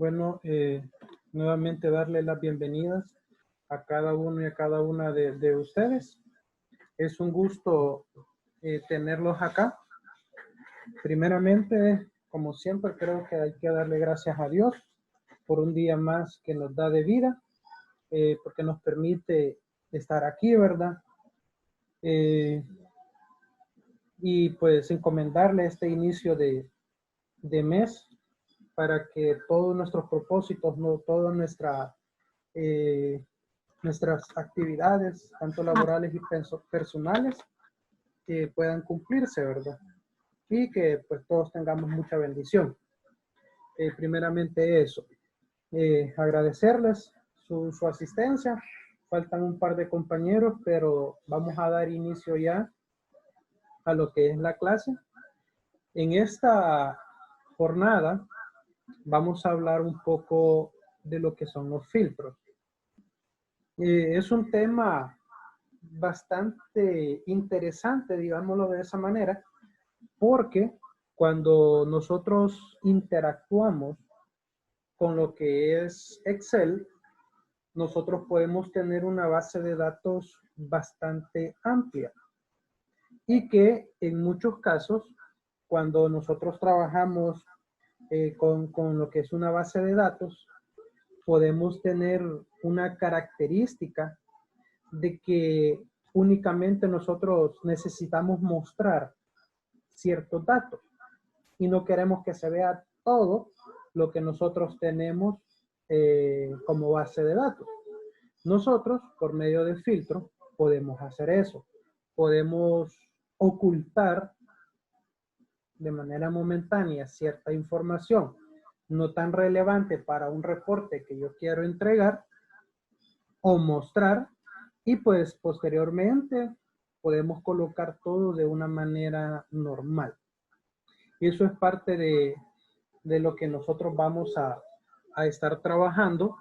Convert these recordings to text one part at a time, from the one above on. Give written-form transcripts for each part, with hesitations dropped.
Bueno, nuevamente darle las bienvenidas a cada uno y a cada una de ustedes. Es un gusto tenerlos acá. Primeramente, como siempre, creo que hay que darle gracias a Dios por un día más que nos da de vida, porque nos permite estar aquí, ¿verdad? Y pues encomendarle este inicio de mes para que todos nuestros propósitos, todas nuestras actividades, tanto laborales y personales, puedan cumplirse, ¿verdad? Y que pues todos tengamos mucha bendición. Primeramente eso, agradecerles su asistencia. Faltan un par de compañeros, pero vamos a dar inicio ya a lo que es la clase. En esta jornada vamos a hablar un poco de lo que son los filtros. Es un tema bastante interesante, digámoslo de esa manera, porque cuando nosotros interactuamos con lo que es Excel, nosotros podemos tener una base de datos bastante amplia y que en muchos casos, cuando nosotros trabajamos con lo que es una base de datos, podemos tener una característica de que únicamente nosotros necesitamos mostrar ciertos datos y no queremos que se vea todo lo que nosotros tenemos como base de datos. Nosotros, por medio del filtro, podemos hacer eso. Podemos ocultar de manera momentánea cierta información no tan relevante para un reporte que yo quiero entregar o mostrar, y pues posteriormente podemos colocar todo de una manera normal. Y eso es parte de lo que nosotros vamos a estar trabajando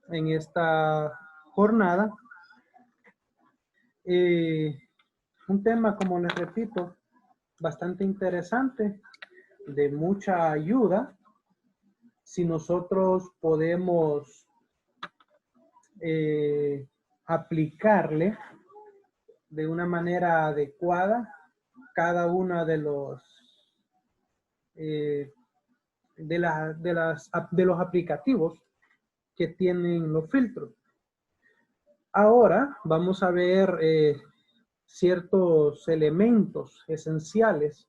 en esta jornada. Un tema, como les repito, bastante interesante, de mucha ayuda, si nosotros podemos aplicarle de una manera adecuada cada una de los aplicativos que tienen los filtros. Ahora vamos a ver ciertos elementos esenciales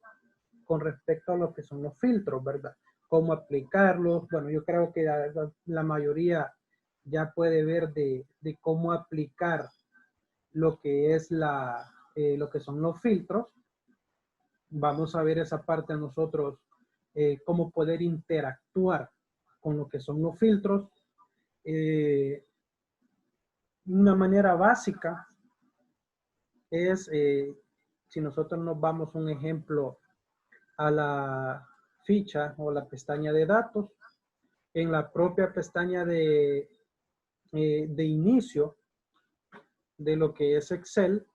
con respecto a lo que son los filtros, ¿verdad? Cómo aplicarlos. Bueno, yo creo que la mayoría ya puede ver de cómo aplicar lo que es lo que son los filtros. Vamos a ver esa parte nosotros, cómo poder interactuar con lo que son los filtros. Una manera básica es, si nosotros nos vamos un ejemplo a la ficha o la pestaña de datos, en la propia pestaña de inicio de lo que es Excel,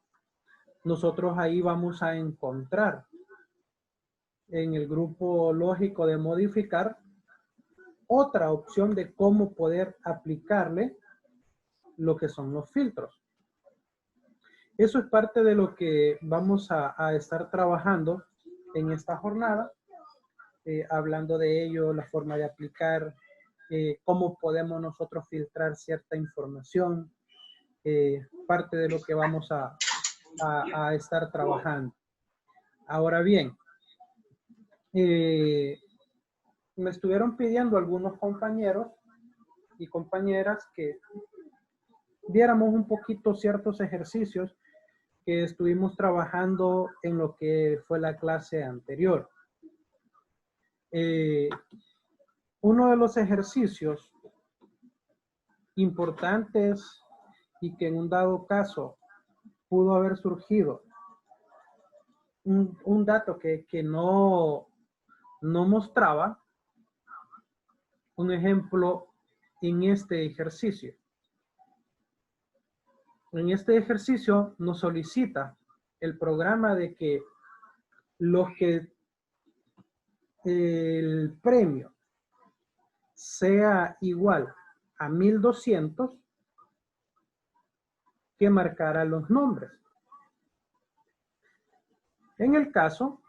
nosotros ahí vamos a encontrar en el grupo lógico de modificar otra opción de cómo poder aplicarle lo que son los filtros. Eso es parte de lo que vamos a estar trabajando en esta jornada, hablando de ello, la forma de aplicar, cómo podemos nosotros filtrar cierta información, parte de lo que vamos a estar trabajando. Ahora bien, me estuvieron pidiendo algunos compañeros y compañeras que viéramos un poquito ciertos ejercicios que estuvimos trabajando en lo que fue la clase anterior. Uno de los ejercicios importantes y que en un dado caso pudo haber surgido un dato que no mostraba, un ejemplo en este ejercicio. En este ejercicio nos solicita el programa de que el premio sea igual a 1200 que marcara los nombres. En el caso,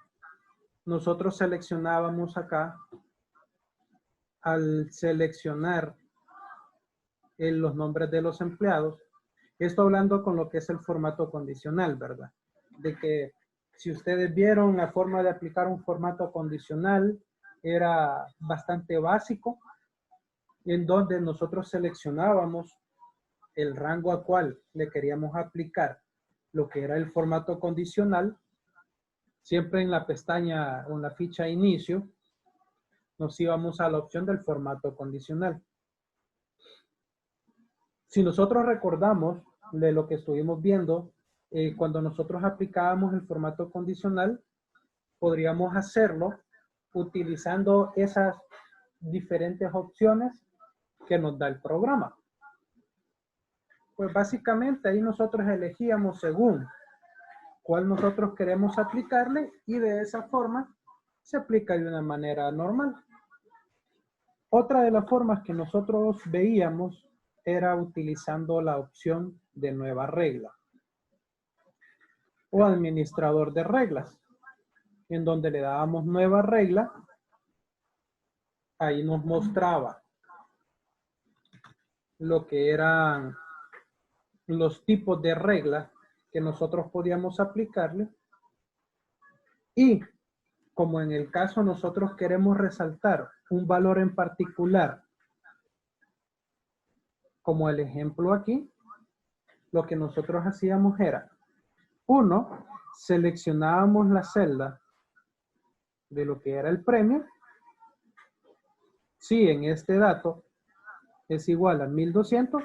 nosotros seleccionábamos acá, al seleccionar los nombres de los empleados, esto hablando con lo que es el formato condicional, ¿verdad? De que si ustedes vieron la forma de aplicar un formato condicional, era bastante básico, en donde nosotros seleccionábamos el rango a cual le queríamos aplicar lo que era el formato condicional. Siempre en la pestaña o en la ficha inicio, nos íbamos a la opción del formato condicional. Si nosotros recordamos de lo que estuvimos viendo, cuando nosotros aplicábamos el formato condicional, podríamos hacerlo utilizando esas diferentes opciones que nos da el programa. Pues básicamente ahí nosotros elegíamos según cuál nosotros queremos aplicarle y de esa forma se aplica de una manera normal. Otra de las formas que nosotros veíamos era utilizando la opción de nueva regla o administrador de reglas, en donde le dábamos nueva regla. Ahí nos mostraba lo que eran los tipos de reglas que nosotros podíamos aplicarle, y como en el caso nosotros queremos resaltar un valor en particular, como el ejemplo aquí, lo que nosotros hacíamos era, uno, seleccionábamos la celda de lo que era el premio. Si en este dato es igual a 1200,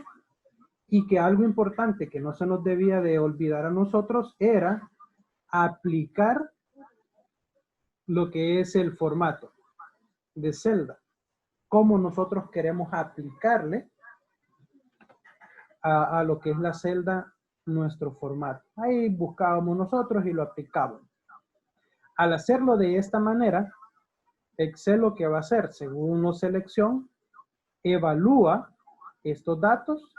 y que algo importante que no se nos debía de olvidar a nosotros era aplicar lo que es el formato de celda, cómo nosotros queremos aplicarle a lo que es la celda nuestro formato. Ahí buscábamos nosotros y lo aplicábamos. Al hacerlo de esta manera, Excel lo que va a hacer, según una selección, evalúa estos datos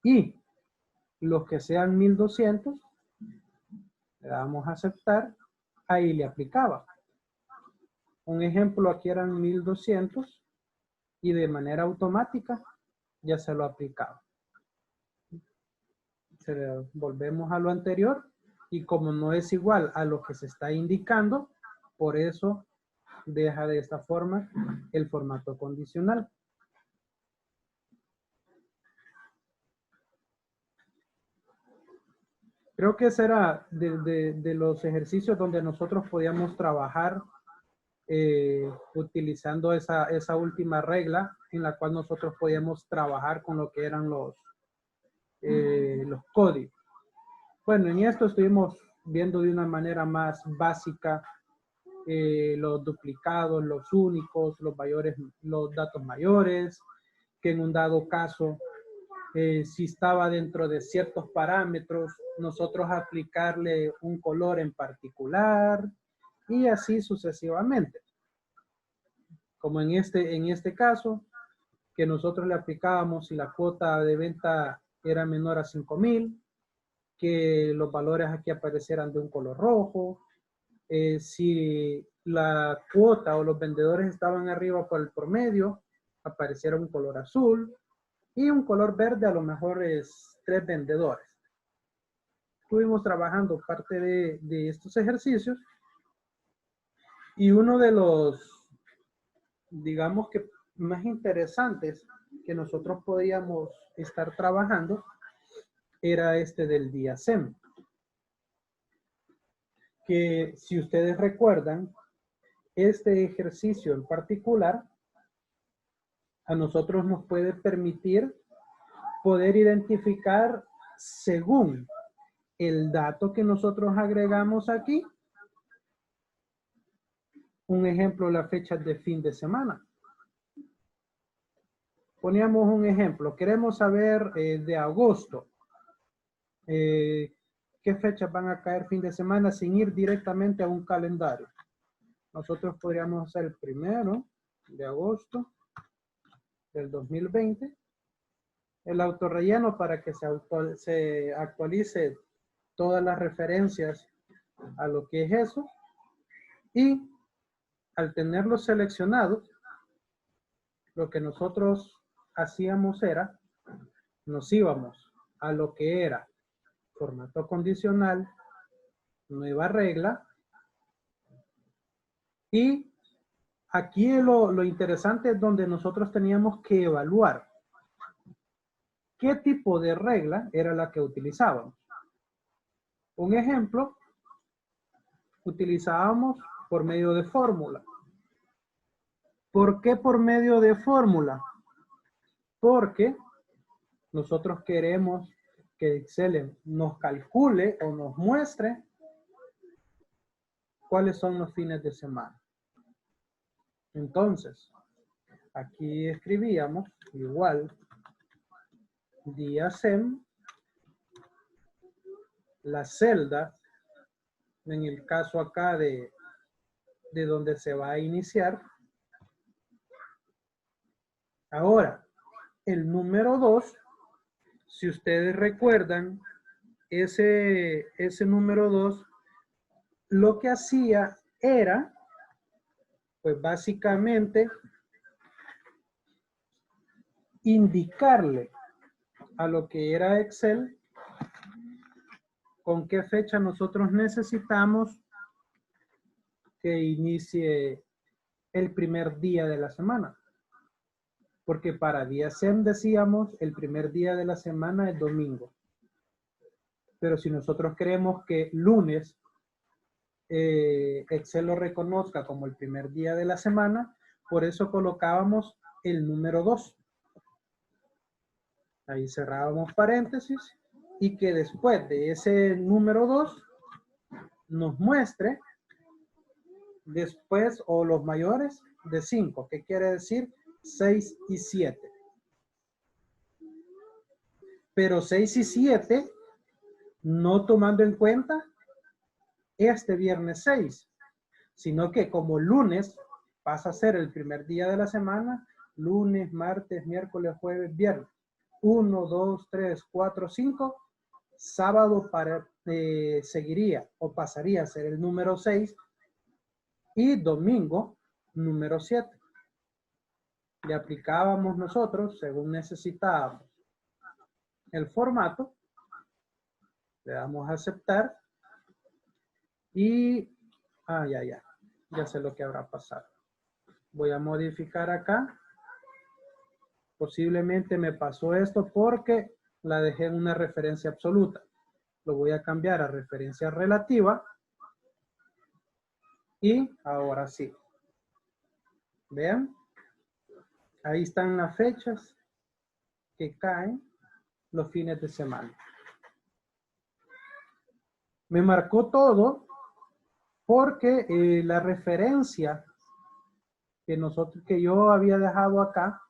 y los que sean 1200, le damos a aceptar, ahí le aplicaba. Un ejemplo, aquí eran 1200 y de manera automática ya se lo aplicaba. Volvemos a lo anterior y como no es igual a lo que se está indicando, por eso deja de esta forma el formato condicional. Creo que ese era de los ejercicios donde nosotros podíamos trabajar utilizando esa última regla en la cual nosotros podíamos trabajar con lo que eran los códigos. Bueno, en esto estuvimos viendo de una manera más básica los duplicados, los únicos, los datos mayores, que en un dado caso, si estaba dentro de ciertos parámetros, nosotros aplicarle un color en particular y así sucesivamente. Como en este caso, que nosotros le aplicábamos si la cuota de venta era menor a 5,000, que los valores aquí aparecieran de un color rojo. Si la cuota o los vendedores estaban arriba por el promedio, apareciera un color azul, y un color verde a lo mejor es 3 vendedores. Estuvimos trabajando parte de estos ejercicios y uno de los, digamos que más interesantes que nosotros podíamos estar trabajando era este del día SEM. Que si ustedes recuerdan, este ejercicio en particular a nosotros nos puede permitir poder identificar según el dato que nosotros agregamos aquí. Un ejemplo, las fechas de fin de semana. Poníamos un ejemplo, queremos saber de agosto. ¿Qué fechas van a caer fin de semana sin ir directamente a un calendario? Nosotros podríamos hacer el 1 de agosto del 2020, el autorrelleno para que se actualice todas las referencias a lo que es eso, y al tenerlo seleccionado, lo que nosotros hacíamos era, nos íbamos a lo que era formato condicional, nueva regla, y aquí lo interesante es donde nosotros teníamos que evaluar qué tipo de regla era la que utilizábamos. Un ejemplo, utilizábamos por medio de fórmula. ¿Por qué por medio de fórmula? Porque nosotros queremos que Excel nos calcule o nos muestre cuáles son los fines de semana. Entonces, aquí escribíamos igual día SEM, la celda, en el caso acá de donde se va a iniciar. Ahora, el número 2, si ustedes recuerdan, ese número 2, lo que hacía era, pues básicamente, indicarle a lo que era Excel con qué fecha nosotros necesitamos que inicie el primer día de la semana. Porque para día SEM decíamos el primer día de la semana es domingo. Pero si nosotros queremos que lunes Excel lo reconozca como el primer día de la semana, por eso colocábamos el número 2. Ahí cerrábamos paréntesis y que después de ese número 2 nos muestre después o los mayores de 5. ¿Qué quiere decir? 6 y 7. Pero 6 y 7 no tomando en cuenta este viernes 6, sino que como lunes pasa a ser el primer día de la semana, lunes, martes, miércoles, jueves, viernes. 1, 2, 3, 4, 5. Sábado seguiría o pasaría a ser el número 6 y domingo número 7. Le aplicábamos nosotros según necesitábamos el formato, le damos a aceptar y ya sé lo que habrá pasado. Voy a modificar acá. Posiblemente me pasó esto porque la dejé en una referencia absoluta. Lo voy a cambiar a referencia relativa. Y ahora sí. Vean. Ahí están las fechas que caen los fines de semana. Me marcó todo porque la referencia que yo había dejado acá,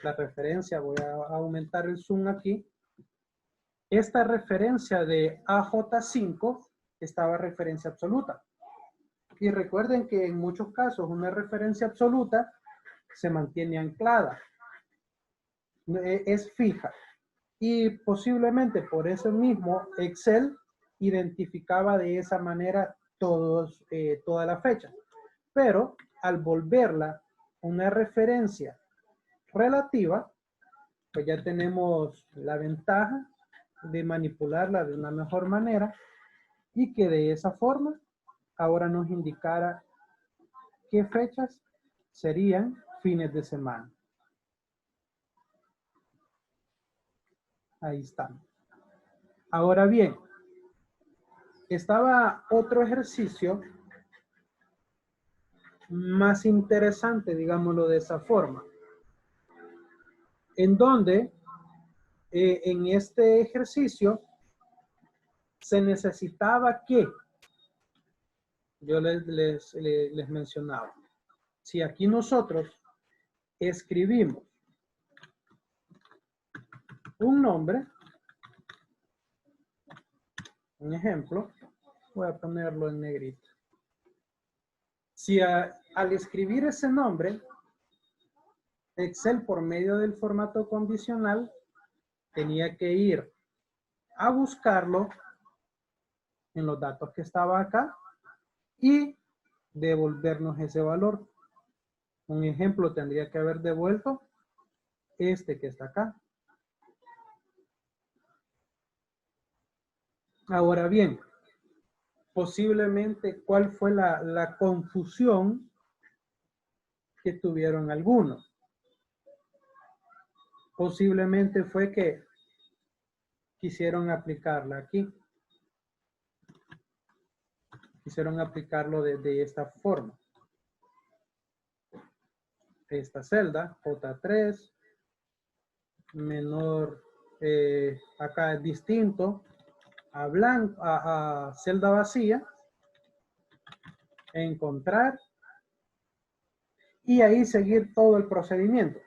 la referencia, voy a aumentar el zoom aquí. Esta referencia de AJ5 estaba referencia absoluta. Y recuerden que en muchos casos una referencia absoluta se mantiene anclada. Es fija. Y posiblemente por eso mismo Excel identificaba de esa manera toda la fecha. Pero al volverla una referencia relativa, pues ya tenemos la ventaja de manipularla de una mejor manera y que de esa forma ahora nos indicara qué fechas serían fines de semana. Ahí están. Ahora bien, estaba otro ejercicio más interesante, digámoslo de esa forma, en donde en este ejercicio se necesitaba que, yo les mencionaba, si aquí nosotros escribimos un nombre, un ejemplo, voy a ponerlo en negrito. Si al escribir ese nombre, Excel, por medio del formato condicional, tenía que ir a buscarlo en los datos que estaba acá y devolvernos ese valor. Un ejemplo, tendría que haber devuelto este que está acá. Ahora bien, posiblemente, ¿cuál fue la confusión que tuvieron algunos? Posiblemente fue que quisieron aplicarla aquí. Quisieron aplicarlo de esta forma. Esta celda, J3, menor, acá es distinto a blanco, a celda vacía, encontrar, y ahí seguir todo el procedimiento.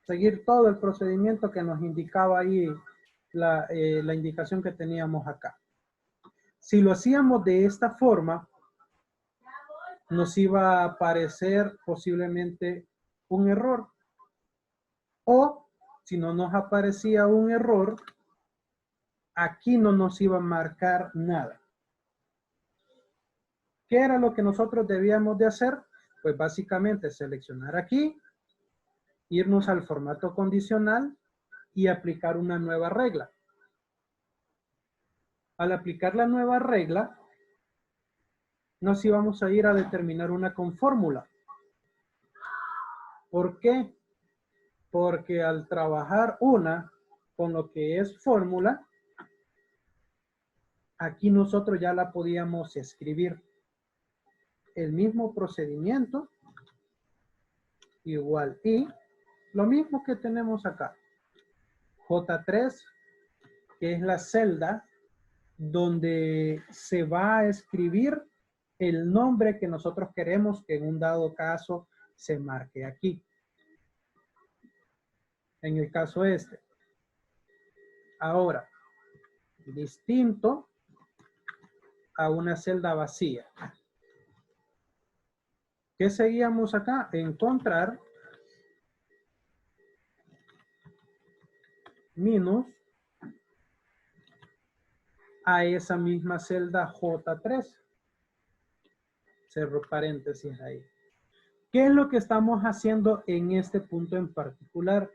Seguir todo el procedimiento que nos indicaba ahí la indicación que teníamos acá. Si lo hacíamos de esta forma, nos iba a aparecer posiblemente un error. O si no nos aparecía un error, aquí no nos iba a marcar nada. ¿Qué era lo que nosotros debíamos de hacer? Pues básicamente seleccionar aquí, irnos al formato condicional y aplicar una nueva regla. Al aplicar la nueva regla, nos íbamos a ir a determinar una con fórmula. ¿Por qué? Porque al trabajar una con lo que es fórmula, aquí nosotros ya la podíamos escribir. El mismo procedimiento, igual y lo mismo que tenemos acá. J3, que es la celda donde se va a escribir el nombre que nosotros queremos que en un dado caso se marque aquí. En el caso este. Ahora, distinto a una celda vacía. ¿Qué seguíamos acá? Encontrar menos a esa misma celda J3. Cerro paréntesis ahí. ¿Qué es lo que estamos haciendo en este punto en particular?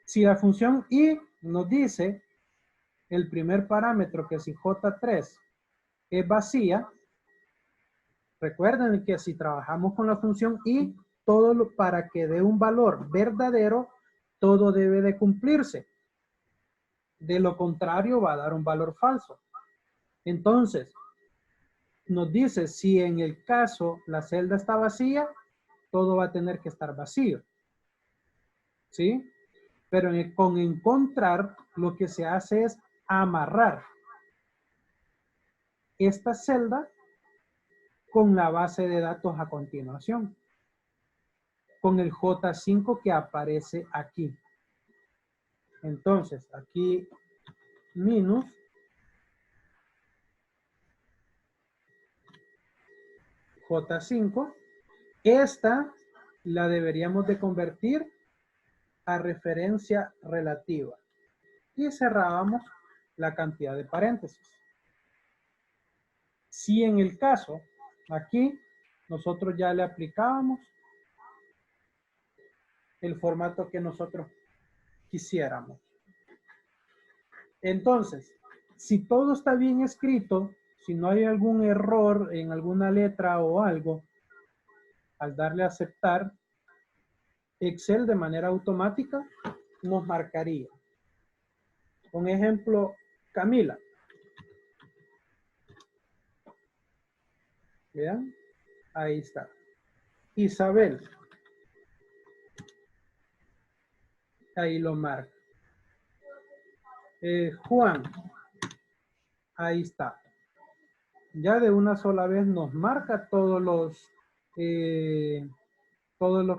Si la función i nos dice el primer parámetro, que si J3 es vacía, recuerden que si trabajamos con la función i, para que dé un valor verdadero, todo debe de cumplirse. De lo contrario, va a dar un valor falso. Entonces, nos dice si en el caso la celda está vacía, todo va a tener que estar vacío. ¿Sí? Pero con encontrar, lo que se hace es amarrar esta celda con la base de datos a continuación, con el J5 que aparece aquí. Entonces, aquí minus J5, esta la deberíamos de convertir a referencia relativa y cerrábamos la cantidad de paréntesis. Si en el caso aquí nosotros ya le aplicábamos el formato que nosotros quisiéramos. Entonces, si todo está bien escrito, si no hay algún error en alguna letra o algo, al darle a aceptar, Excel de manera automática nos marcaría. Un ejemplo, Camila. Vean, ahí está. Isabel. Ahí lo marca. Juan. Ahí está. Ya de una sola vez nos marca todos lo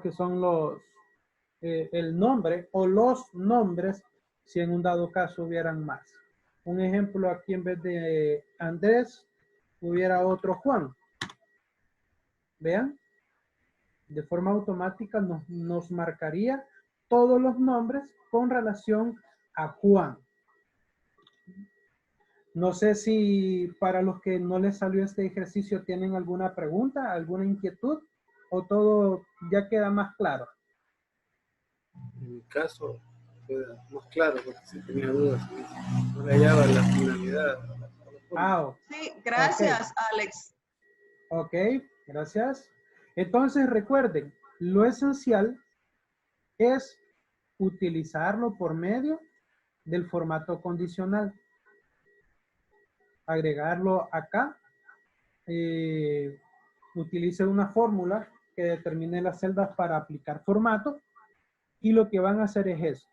que son el nombre o los nombres, si en un dado caso hubieran más. Un ejemplo, aquí en vez de Andrés, hubiera otro Juan. Vean. de forma automática nos marcaría todos los nombres con relación a Juan. No sé si para los que no les salió este ejercicio tienen alguna pregunta, alguna inquietud, o todo ya queda más claro. En mi caso, queda más claro porque si tenía dudas, no le hallaba la finalidad. Sí, gracias, okay. Alex. Ok, gracias. Entonces recuerden, lo esencial es utilizarlo por medio del formato condicional. Agregarlo acá. Utilice una fórmula que determine las celdas para aplicar formato. Y lo que van a hacer es esto.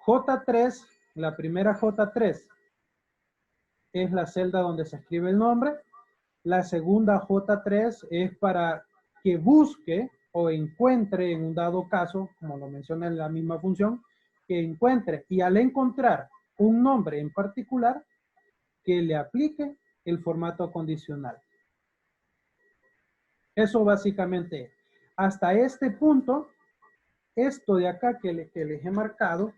J3, la primera J3 es la celda donde se escribe el nombre. La segunda J3 es para que busque o encuentre en un dado caso, como lo menciona en la misma función, que encuentre y al encontrar un nombre en particular, que le aplique el formato condicional. Eso básicamente. Hasta este punto, esto de acá que les he marcado,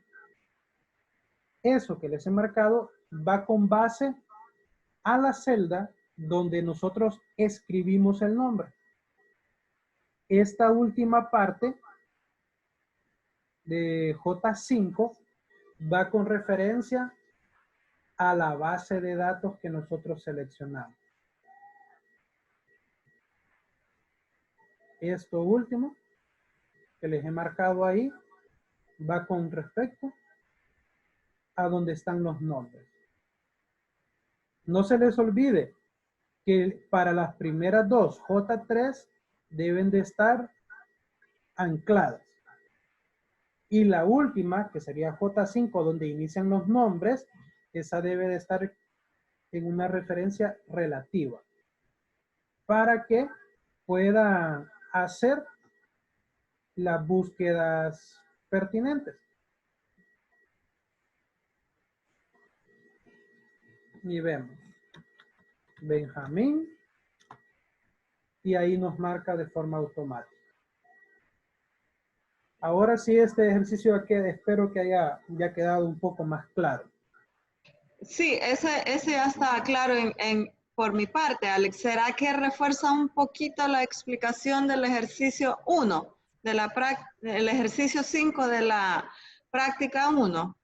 eso que les he marcado va con base a la celda donde nosotros escribimos el nombre. Esta última parte de J5 va con referencia a la base de datos que nosotros seleccionamos. Esto último que les he marcado ahí va con respecto a donde están los nombres. No se les olvide que para las primeras dos J3 deben de estar ancladas. Y la última, que sería J5, donde inician los nombres, esa debe de estar en una referencia relativa para que pueda hacer las búsquedas pertinentes. Y vemos Benjamín y ahí nos marca de forma automática. Ahora sí, este ejercicio espero que haya ya quedado un poco más claro. Sí, ese ya está claro por mi parte, Alex. ¿Será que refuerza un poquito la explicación del ejercicio 1, del ejercicio 5 de la práctica 1?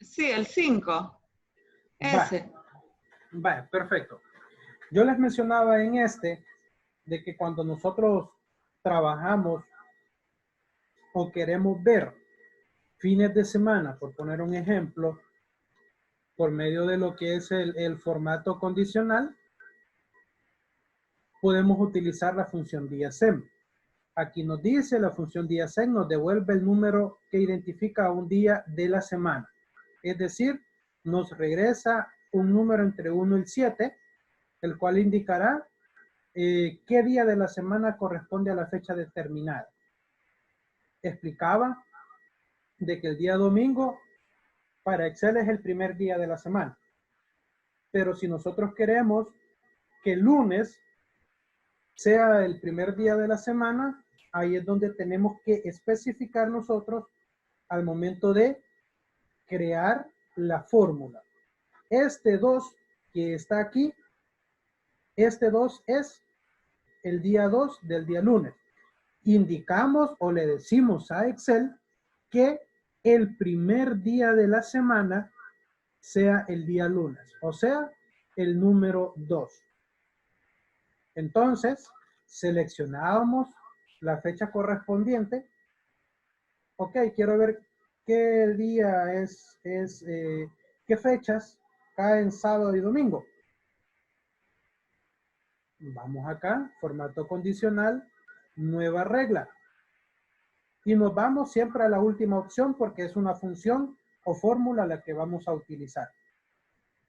Sí, el 5. Ese. Vale, perfecto. Yo les mencionaba en de que cuando nosotros trabajamos o queremos ver fines de semana, por poner un ejemplo, por medio de lo que es el formato condicional, podemos utilizar la función DIASEM. Aquí nos dice la función DIASEM nos devuelve el número que identifica un día de la semana. Es decir, nos regresa un número entre 1 y 7, el cual indicará qué día de la semana corresponde a la fecha determinada. Explicaba de que el día domingo para Excel es el primer día de la semana. Pero si nosotros queremos que el lunes sea el primer día de la semana, ahí es donde tenemos que especificar nosotros al momento de crear la fórmula. Este 2 que está aquí, este 2 es el día 2 del día lunes. Indicamos o le decimos a Excel que el primer día de la semana sea el día lunes, o sea, el número 2. Entonces, seleccionábamos la fecha correspondiente. Ok, quiero ver qué día qué fechas caen sábado y domingo. Vamos acá, formato condicional, nueva regla. Y nos vamos siempre a la última opción porque es una función o fórmula la que vamos a utilizar.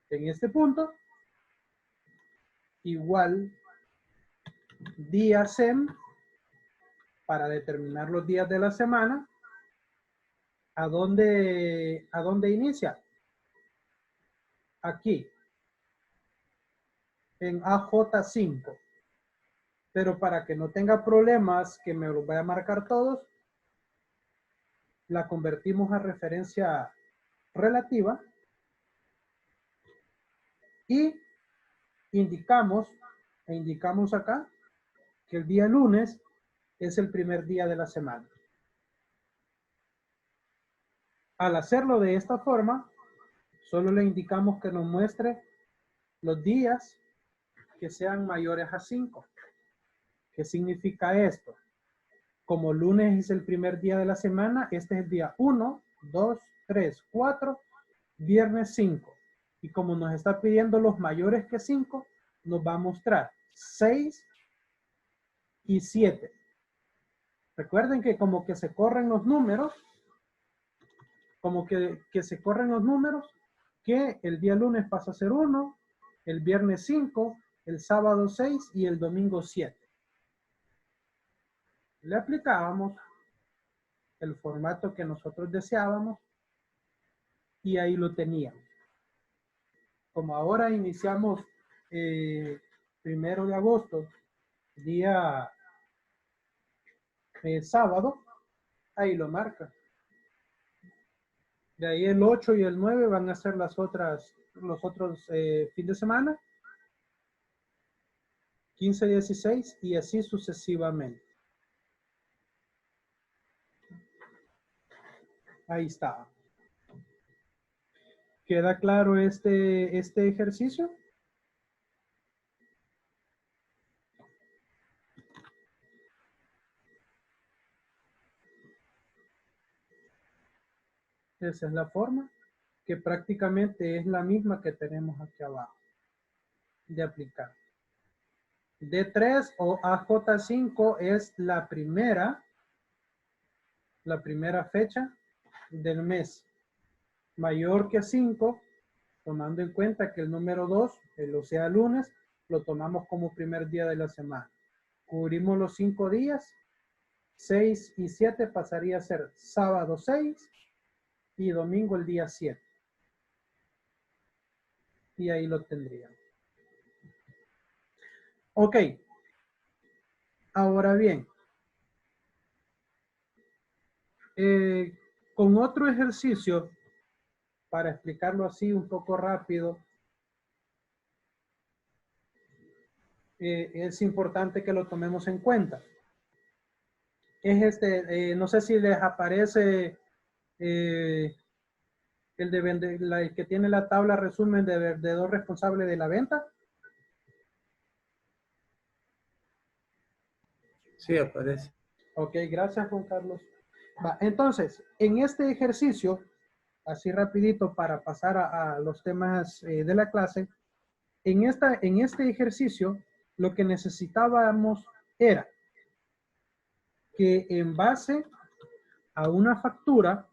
En este punto, igual DIASEM para determinar los días de la semana. ¿A dónde inicia? Aquí. en AJ5. Pero para que no tenga problemas, que me los vaya a marcar todos, la convertimos a referencia relativa y indicamos acá que el día lunes es el primer día de la semana. Al hacerlo de esta forma, solo le indicamos que nos muestre los días que sean mayores a 5. ¿Qué significa esto? Como lunes es el primer día de la semana, este es el día 1, 2, 3, 4, viernes 5. Y como nos está pidiendo los mayores que 5, nos va a mostrar 6 y 7. Recuerden que como que se corren los números, se corren los números, que el día lunes pasa a ser 1, el viernes 5, el sábado 6 y el domingo 7. Le aplicábamos el formato que nosotros deseábamos y ahí lo teníamos. Como ahora iniciamos 1 de agosto, día sábado, ahí lo marca. De ahí el 8 y el 9 van a ser los otros fin de semana. 15, 16 y así sucesivamente. Ahí está. ¿Queda claro este ejercicio? Esa es la forma, que prácticamente es la misma que tenemos aquí abajo de aplicar. D3 o AJ5 es la primera fecha del mes. Mayor que 5, tomando en cuenta que el número 2, o sea lunes, lo tomamos como primer día de la semana. Cubrimos los 5 días, 6 y 7 pasaría a ser sábado 6 y domingo el día 7. Y ahí lo tendríamos. Ok. Ahora bien, con otro ejercicio, para explicarlo así un poco rápido, es importante que lo tomemos en cuenta. Es no sé si les aparece el que tiene la tabla resumen de vendedor responsable de la venta. Sí, aparece. Ok, gracias Juan Carlos. Entonces, en este ejercicio, así rapidito para pasar a los temas de la clase, en este ejercicio lo que necesitábamos era que en base a una factura,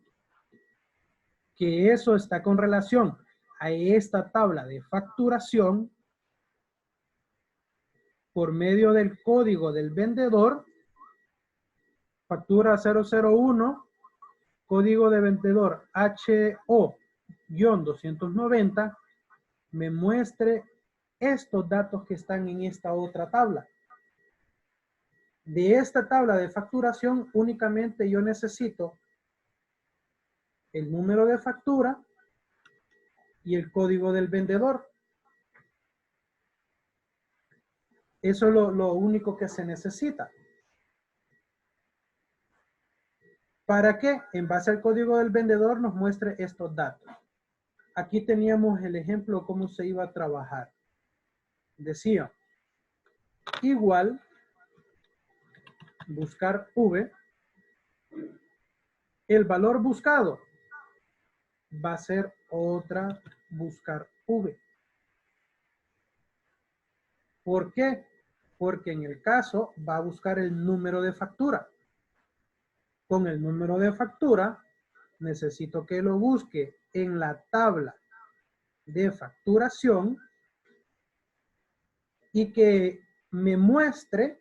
que eso está con relación a esta tabla de facturación, por medio del código del vendedor, factura 001, código de vendedor HO-290, me muestre estos datos que están en esta otra tabla. De esta tabla de facturación únicamente yo necesito el número de factura y el código del vendedor. Eso es lo único que se necesita. Para que en base al código del vendedor nos muestre estos datos. Aquí teníamos el ejemplo cómo se iba a trabajar. Decía, igual, buscar V, el valor buscado va a ser otra buscar V. ¿Por qué? Porque en el caso va a buscar el número de factura. Con el número de factura necesito que lo busque en la tabla de facturación y que me muestre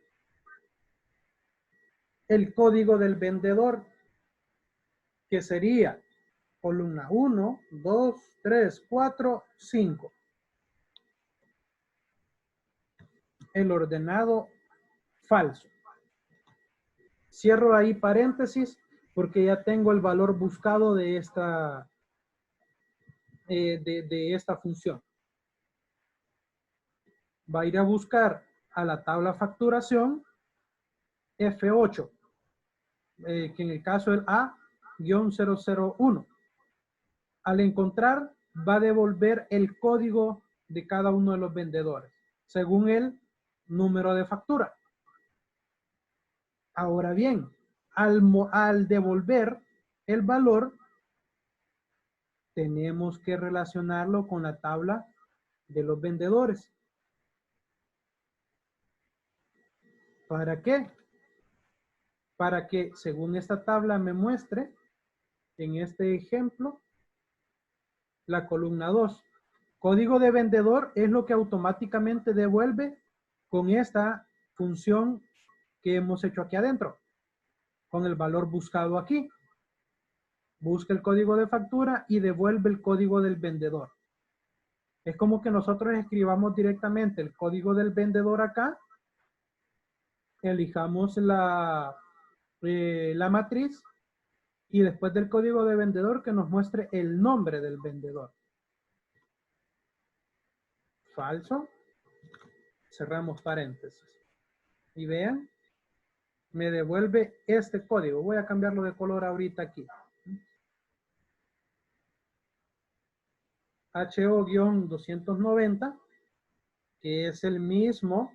el código del vendedor, que sería columna 1, 2, 3, 4, 5. el ordenado falso. Cierro ahí paréntesis porque ya tengo el valor buscado de esta, de esta función. Va a ir a buscar a la tabla facturación F8, que en el caso es A-001. Al encontrar, va a devolver el código de cada uno de los vendedores, según el número de factura. Ahora bien, al devolver el valor, tenemos que relacionarlo con la tabla de los vendedores. ¿Para qué? Para que, según esta tabla me muestre, en este ejemplo, la columna 2. Código de vendedor es lo que automáticamente devuelve con esta función que hemos hecho aquí adentro, con el valor buscado aquí. Busca el código de factura y devuelve el código del vendedor. Es como que nosotros escribamos directamente el código del vendedor acá, elijamos la matriz y después del código de vendedor que nos muestre el nombre del vendedor. Falso. Cerramos paréntesis. Y vean, me devuelve este código. Voy a cambiarlo de color ahorita aquí. HO-290, que es el mismo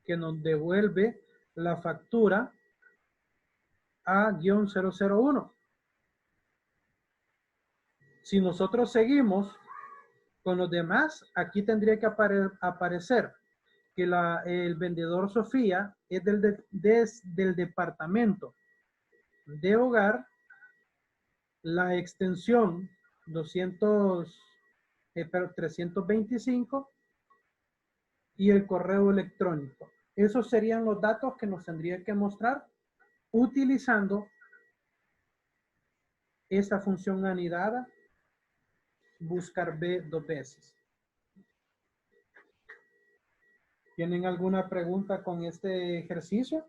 que nos devuelve la factura A-001. Si nosotros seguimos con los demás, aquí tendría que aparecer que el vendedor Sofía es del departamento de hogar, la extensión 325 y el correo electrónico. Esos serían los datos que nos tendría que mostrar utilizando esta función anidada, buscar B 2 veces. ¿Tienen alguna pregunta con este ejercicio?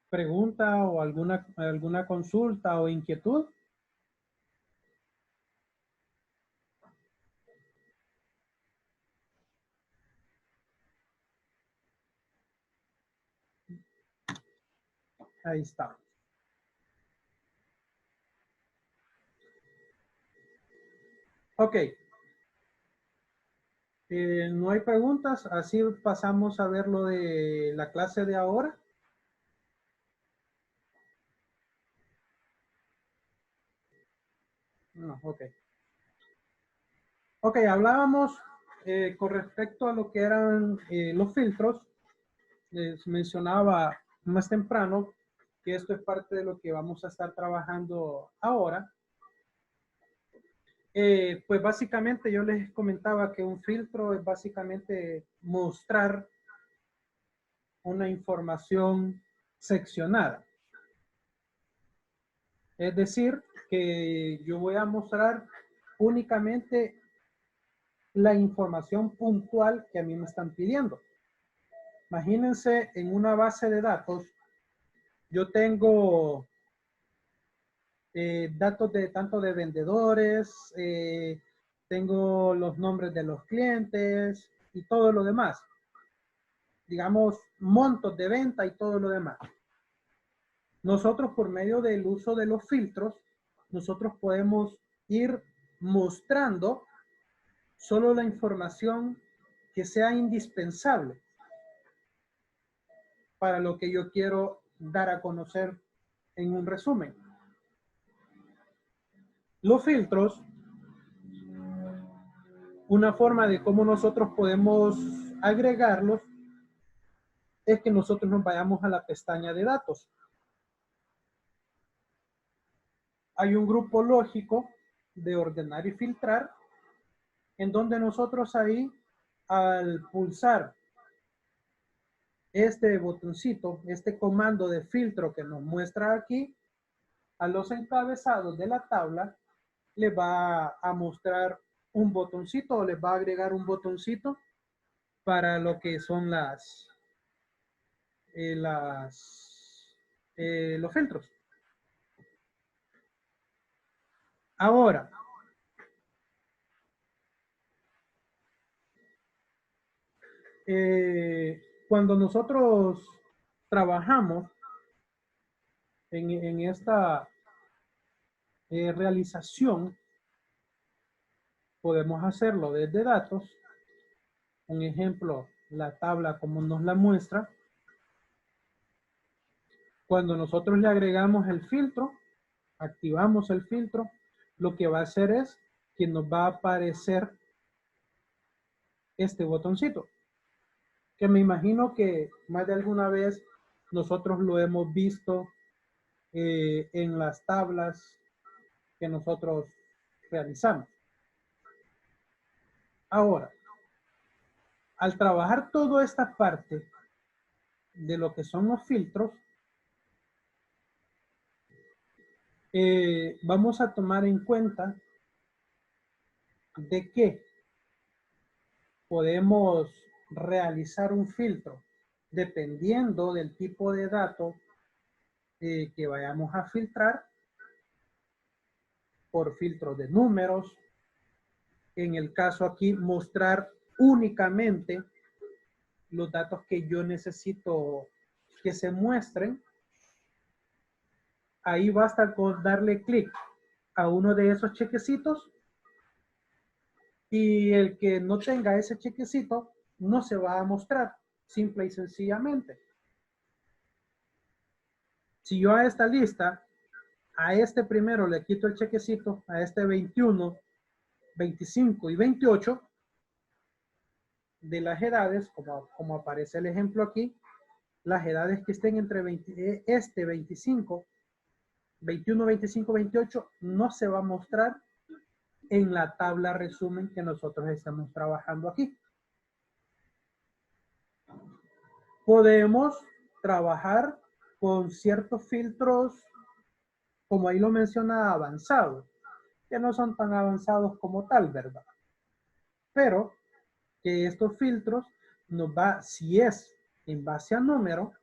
¿Pregunta o alguna consulta o inquietud? Ahí está. Ok. No hay preguntas, así pasamos a ver lo de la clase de ahora. No, ok. Ok, hablábamos con respecto a lo que eran los filtros. Les mencionaba más temprano que esto es parte de lo que vamos a estar trabajando ahora. Pues básicamente yo les comentaba que un filtro es básicamente mostrar una información seccionada. Es decir, que yo voy a mostrar únicamente la información puntual que a mí me están pidiendo. Imagínense en una base de datos, yo tengo datos de tanto de vendedores, tengo los nombres de los clientes y todo lo demás. Digamos, montos de venta y todo lo demás. Nosotros por medio del uso de los filtros, nosotros podemos ir mostrando solo la información que sea indispensable para lo que yo quiero dar a conocer en un resumen. Los filtros, una forma de cómo nosotros podemos agregarlos es que nosotros nos vayamos a la pestaña de datos. Hay un grupo lógico de ordenar y filtrar, en donde nosotros ahí, al pulsar este botoncito, este comando de filtro que nos muestra aquí, a los encabezados de la tabla, le va a mostrar un botoncito o les va a agregar un botoncito para lo que son los filtros. Ahora, cuando nosotros trabajamos en esta realización, podemos hacerlo desde datos. Un ejemplo, la tabla como nos la muestra. Cuando nosotros le agregamos el filtro, activamos el filtro, lo que va a hacer es que nos va a aparecer este botoncito, que me imagino que más de alguna vez nosotros lo hemos visto en las tablas que nosotros realizamos. Ahora, al trabajar toda esta parte de lo que son los filtros, vamos a tomar en cuenta de que podemos realizar un filtro dependiendo del tipo de dato que vayamos a filtrar, por filtros de números. En el caso aquí, mostrar únicamente los datos que yo necesito que se muestren. Ahí basta con darle clic a uno de esos chequecitos y el que no tenga ese chequecito no se va a mostrar, simple y sencillamente. Si yo a esta lista, a este primero le quito el chequecito, a este 21, 25 y 28, de las edades, como aparece el ejemplo aquí, las edades que estén entre 25, 21, 25, 28, no se va a mostrar en la tabla resumen que nosotros estamos trabajando aquí. Podemos trabajar con ciertos filtros, como ahí lo menciona, avanzados, que no son tan avanzados como tal, ¿verdad? Pero que estos filtros nos va, si es en base a número,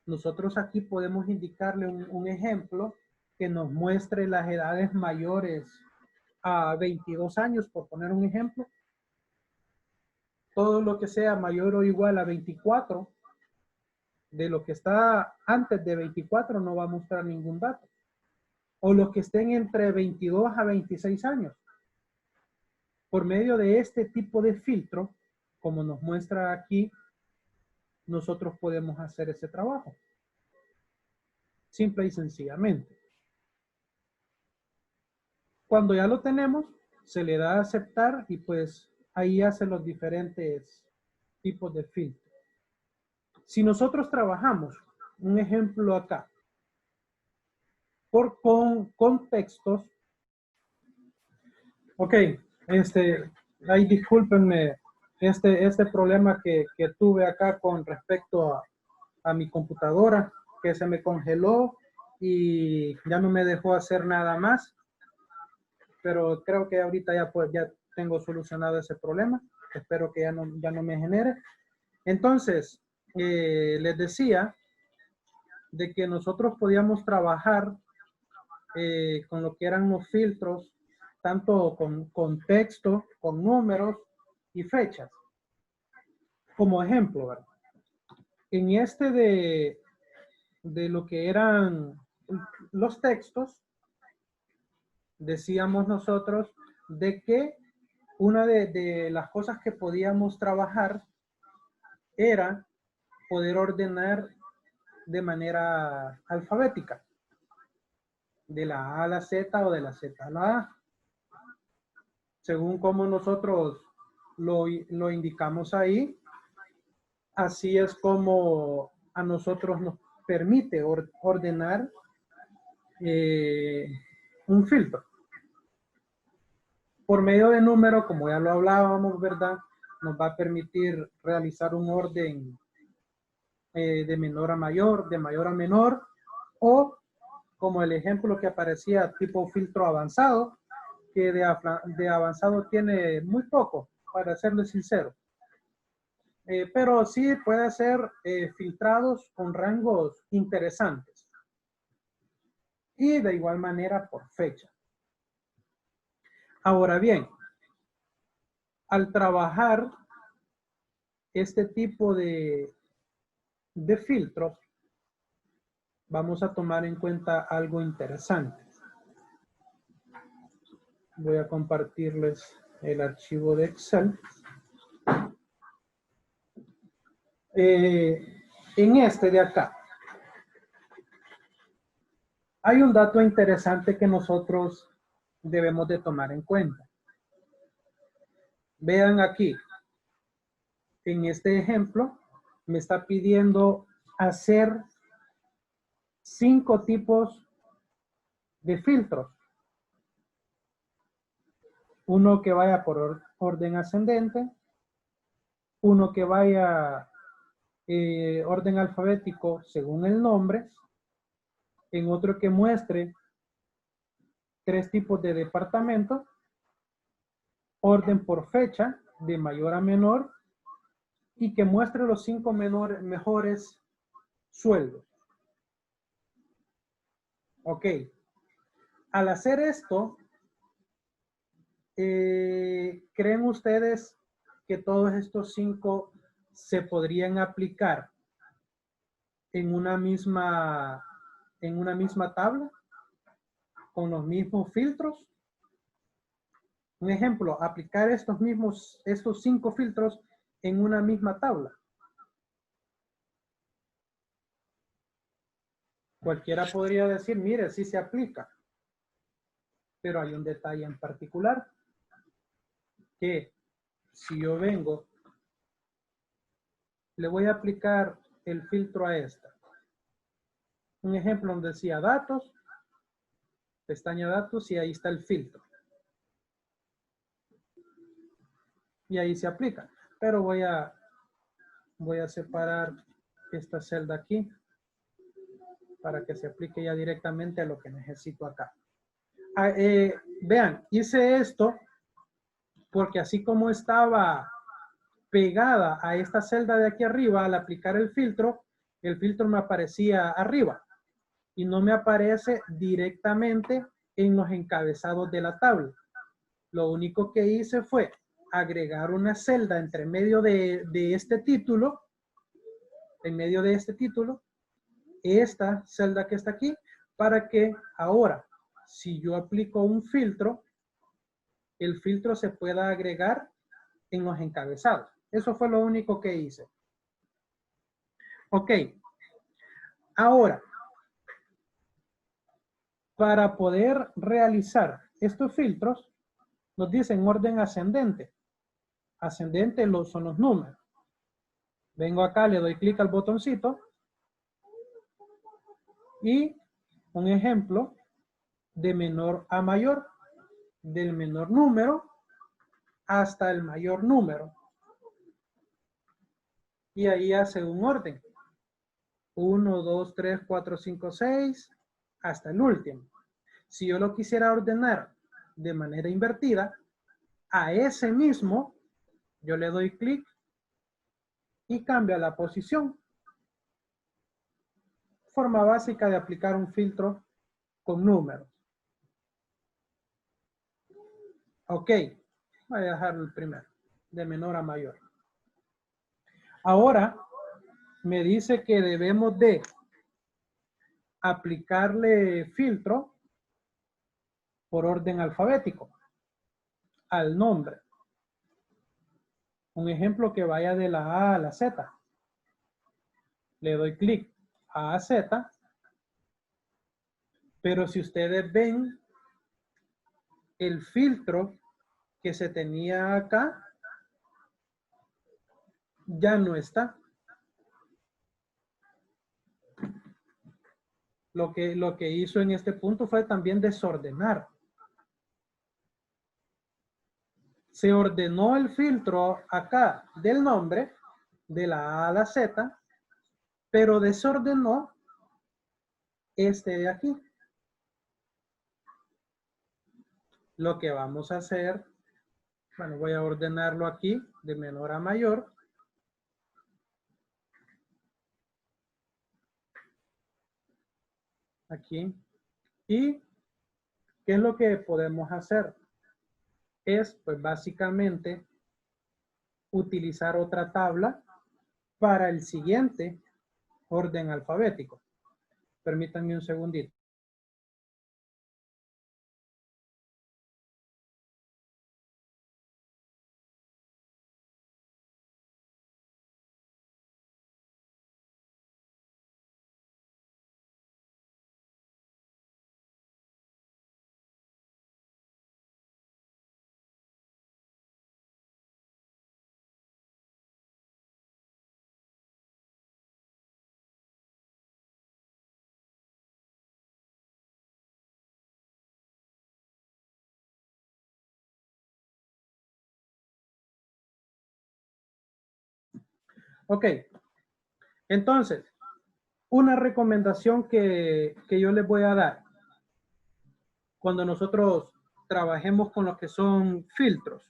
nosotros aquí podemos indicarle un ejemplo que nos muestre las edades mayores a 22 años, por poner un ejemplo. Todo lo que sea mayor o igual a 24, de lo que está antes de 24 no va a mostrar ningún dato. O los que estén entre 22 a 26 años. Por medio de este tipo de filtro, como nos muestra aquí, nosotros podemos hacer ese trabajo. Simple y sencillamente. Cuando ya lo tenemos, se le da a aceptar y pues ahí hace los diferentes tipos de filtros. Si nosotros trabajamos, un ejemplo acá, con contextos, ok, ahí discúlpenme este problema que tuve acá con respecto a mi computadora, que se me congeló y ya no me dejó hacer nada más, pero creo que ahorita ya tengo solucionado ese problema. Espero que ya no me genere. Entonces, les decía de que nosotros podíamos trabajar con lo que eran los filtros, tanto con texto, con números y fechas. Como ejemplo, ¿verdad? En este de lo que eran los textos, decíamos nosotros de que una de las cosas que podíamos trabajar era poder ordenar de manera alfabética, de la A a la Z o de la Z a la A, según como nosotros lo indicamos ahí. Así es como a nosotros nos permite ordenar un filtro. Por medio de números, como ya lo hablábamos, ¿verdad? Nos va a permitir realizar un orden de menor a mayor, de mayor a menor, o como el ejemplo que aparecía tipo filtro avanzado, que de avanzado tiene muy poco, para serles sincero. Pero sí puede ser filtrados con rangos interesantes. Y de igual manera por fecha. Ahora bien, al trabajar este tipo de filtros, vamos a tomar en cuenta algo interesante. Voy a compartirles el archivo de Excel. En este de acá, hay un dato interesante que nosotros debemos de tomar en cuenta. Vean aquí, en este ejemplo, me está pidiendo hacer 5 tipos de filtros. Uno que vaya por orden ascendente, uno que vaya orden alfabético según el nombre, en otro que muestre 3 tipos de departamento, orden por fecha, de mayor a menor, y que muestre los 5 mejores sueldos. Ok. Al hacer esto, ¿creen ustedes que todos estos 5 se podrían aplicar en una misma tabla? ¿Con los mismos filtros? Un ejemplo, aplicar estos 5 filtros en una misma tabla. Cualquiera podría decir, mire, sí se aplica. Pero hay un detalle en particular. Que si yo vengo, le voy a aplicar el filtro a esta. Un ejemplo donde decía datos, pestaña datos, y ahí está el filtro. Y ahí se aplica. Pero voy a separar esta celda aquí para que se aplique ya directamente a lo que necesito acá. Vean, hice esto porque así como estaba pegada a esta celda de aquí arriba, al aplicar el filtro me aparecía arriba y no me aparece directamente en los encabezados de la tabla. Lo único que hice fue agregar una celda entre medio de este título, esta celda que está aquí, para que ahora, si yo aplico un filtro, el filtro se pueda agregar en los encabezados. Eso fue lo único que hice. Ok. Ahora, para poder realizar estos filtros, nos dicen orden ascendente. Ascendente son los números. Vengo acá, le doy clic al botoncito. Y un ejemplo de menor a mayor. Del menor número hasta el mayor número. Y ahí hace un orden. 1, 2, 3, 4, 5, 6, hasta el último. Si yo lo quisiera ordenar de manera invertida, a ese mismo, yo le doy clic y cambia la posición. Forma básica de aplicar un filtro con números. Ok, voy a dejarlo el primero, de menor a mayor. Ahora, me dice que debemos de aplicarle filtro por orden alfabético al nombre. Un ejemplo que vaya de la A a la Z. Le doy clic a Z. Pero si ustedes ven el filtro que se tenía acá, ya no está. Lo que hizo en este punto fue también desordenar. Se ordenó el filtro acá del nombre, de la A a la Z, pero desordenó este de aquí. lo que vamos a hacer, bueno, voy a ordenarlo aquí de menor a mayor. Aquí. ¿Y qué es lo que podemos hacer? Es, pues, básicamente utilizar otra tabla para el siguiente orden alfabético. Permítanme un segundito. Ok, entonces, una recomendación que yo les voy a dar cuando nosotros trabajemos con lo que son filtros.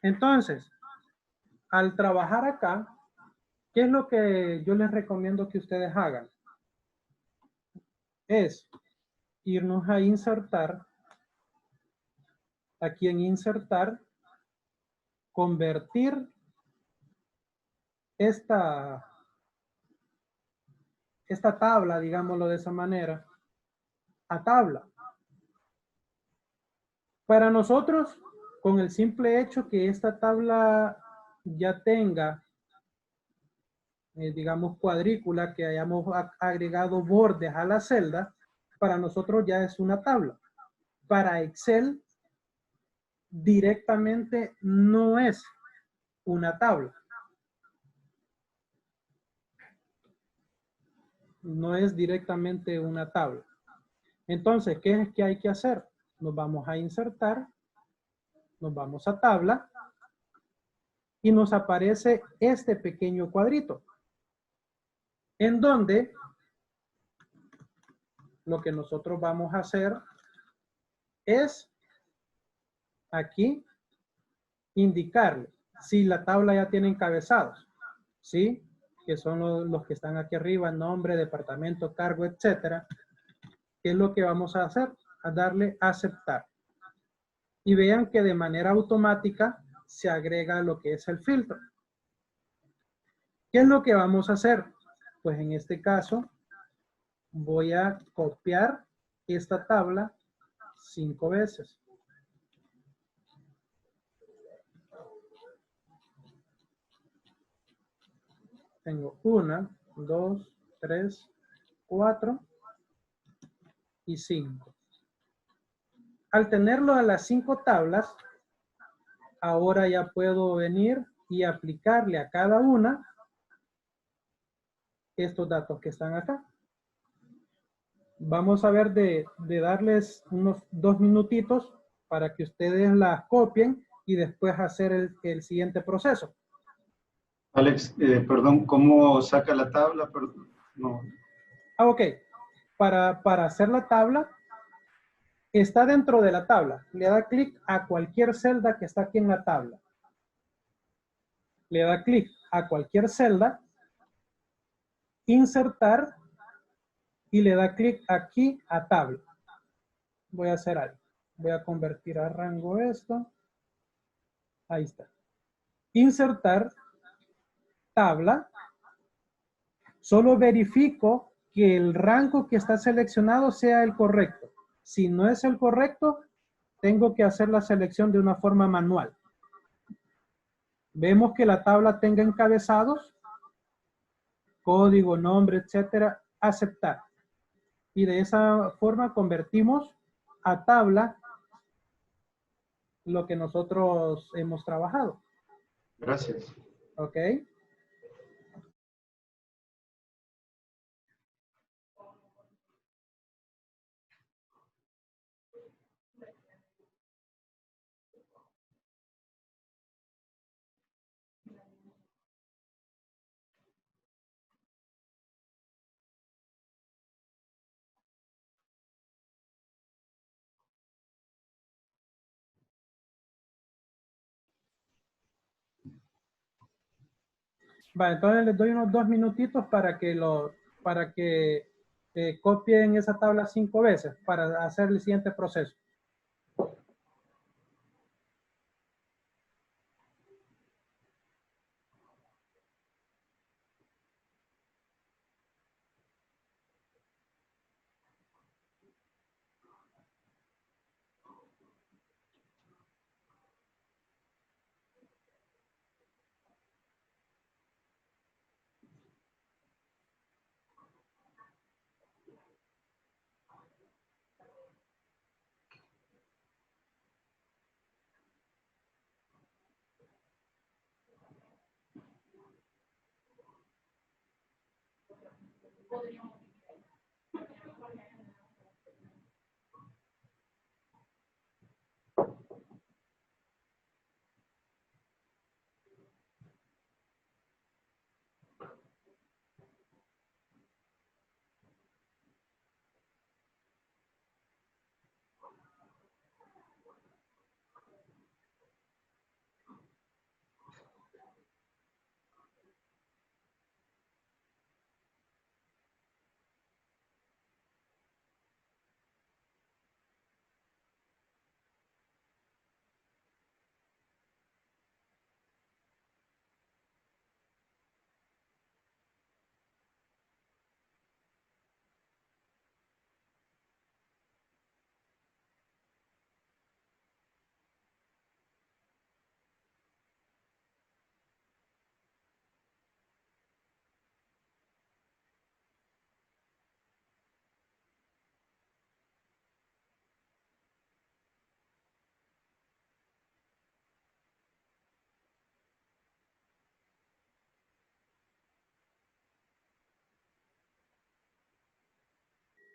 Entonces, al trabajar acá, ¿qué es lo que yo les recomiendo que ustedes hagan? Es irnos a insertar, aquí en insertar, convertir esta tabla, digámoslo de esa manera, a tabla. Para nosotros, con el simple hecho que esta tabla ya tenga, digamos, cuadrícula, que hayamos agregado bordes a la celda, para nosotros ya es una tabla. Para Excel, directamente no es una tabla. No es directamente una tabla. Entonces, ¿qué es que hay que hacer? Nos vamos a insertar, nos vamos a tabla y nos aparece este pequeño cuadrito, en donde lo que nosotros vamos a hacer es aquí indicarle si la tabla ya tiene encabezados, ¿sí? Que son los que están aquí arriba, nombre, departamento, cargo, etcétera. ¿Qué es lo que vamos a hacer? A darle a aceptar. Y vean que de manera automática se agrega lo que es el filtro. ¿Qué es lo que vamos a hacer? Pues en este caso voy a copiar esta tabla 5 veces. Tengo 1, 2, 3, 4 y 5. Al tenerlo a las 5 tablas, ahora ya puedo venir y aplicarle a cada una estos datos que están acá. Vamos a ver de darles unos 2 minutitos para que ustedes las copien y después hacer el siguiente proceso. Alex, perdón, ¿cómo saca la tabla? Perdón, no. Ok, para hacer la tabla, está dentro de la tabla. Le da clic a cualquier celda que está aquí en la tabla. Le da clic a cualquier celda, insertar y le da clic aquí a tabla. Voy a hacer algo. Voy a convertir a rango esto. Ahí está. Insertar, tabla. Solo verifico que el rango que está seleccionado sea el correcto. Si no es el correcto, tengo que hacer la selección de una forma manual. Vemos que la tabla tenga encabezados, código, nombre, etcétera, aceptar. Y de esa forma convertimos a tabla lo que nosotros hemos trabajado. Gracias. ¿Ok? Vale, entonces les doy unos 2 minutitos para que copien esa tabla 5 veces para hacer el siguiente proceso.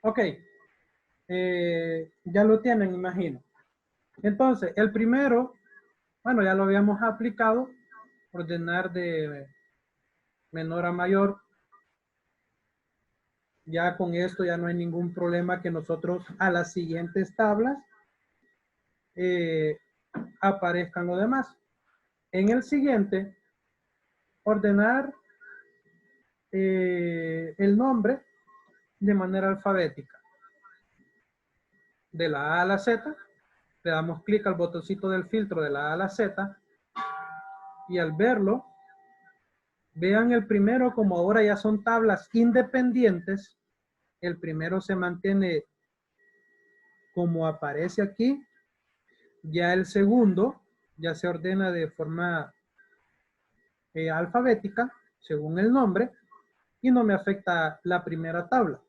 Ok, ya lo tienen, imagino. Entonces, el primero, bueno, ya lo habíamos aplicado, ordenar de menor a mayor. Ya con esto ya no hay ningún problema que nosotros a las siguientes tablas aparezcan lo demás. En el siguiente, ordenar el nombre de manera alfabética. De la A a la Z, le damos clic al botoncito del filtro de la A a la Z y al verlo, vean el primero, como ahora ya son tablas independientes, el primero se mantiene como aparece aquí, ya el segundo ya se ordena de forma alfabética, según el nombre, y no me afecta la primera tabla.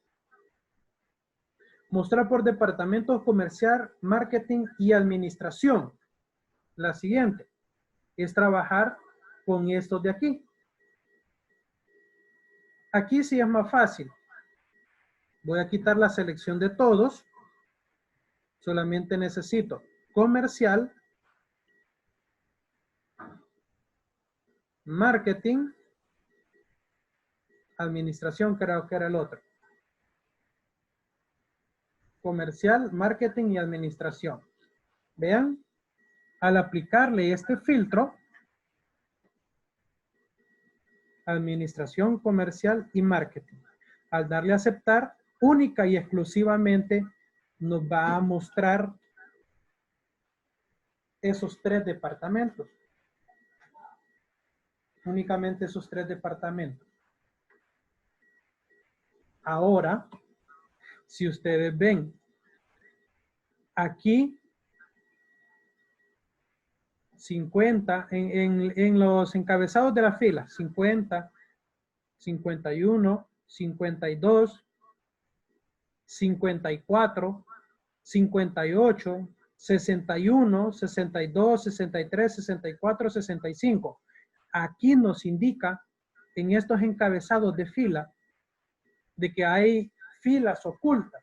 Mostrar por departamentos comercial, marketing y administración. La siguiente es trabajar con estos de aquí. Aquí sí es más fácil. Voy a quitar la selección de todos. Solamente necesito comercial, marketing, administración, creo que era el otro. Comercial, marketing y administración. Vean, al aplicarle este filtro, administración, comercial y marketing, al darle a aceptar, única y exclusivamente nos va a mostrar esos 3 departamentos. Únicamente esos 3 departamentos. Ahora, si ustedes ven, aquí 50, en los encabezados de la fila, 50, 51, 52, 54, 58, 61, 62, 63, 64, 65. Aquí nos indica en estos encabezados de fila de que hay filas ocultas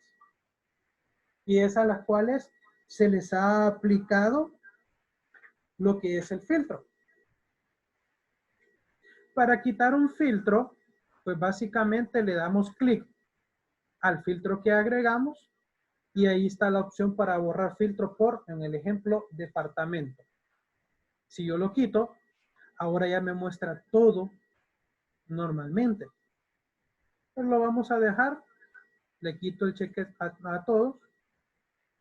y es a las cuales se les ha aplicado lo que es el filtro. Para quitar un filtro, pues básicamente le damos clic al filtro que agregamos y ahí está la opción para borrar filtro por, en el ejemplo, departamento. Si yo lo quito, ahora ya me muestra todo normalmente. Pues lo vamos a dejar. Le quito el cheque a todos.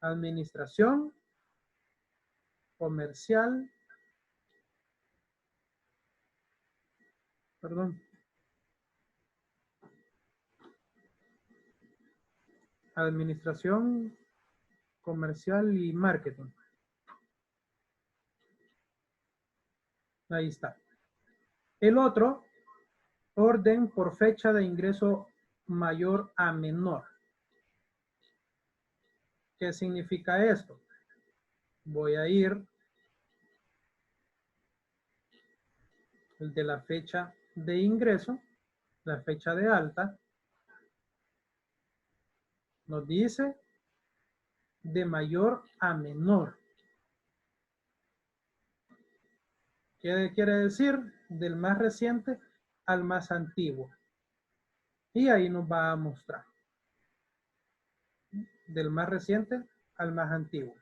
Administración, comercial, perdón. Administración, comercial y marketing. Ahí está. El otro, orden por fecha de ingreso mayor a menor. ¿Qué significa esto? Voy a ir el de la fecha de ingreso, la fecha de alta, nos dice de mayor a menor. ¿Qué quiere decir? Del más reciente al más antiguo. Y ahí nos va a mostrar. Del más reciente al más antiguo.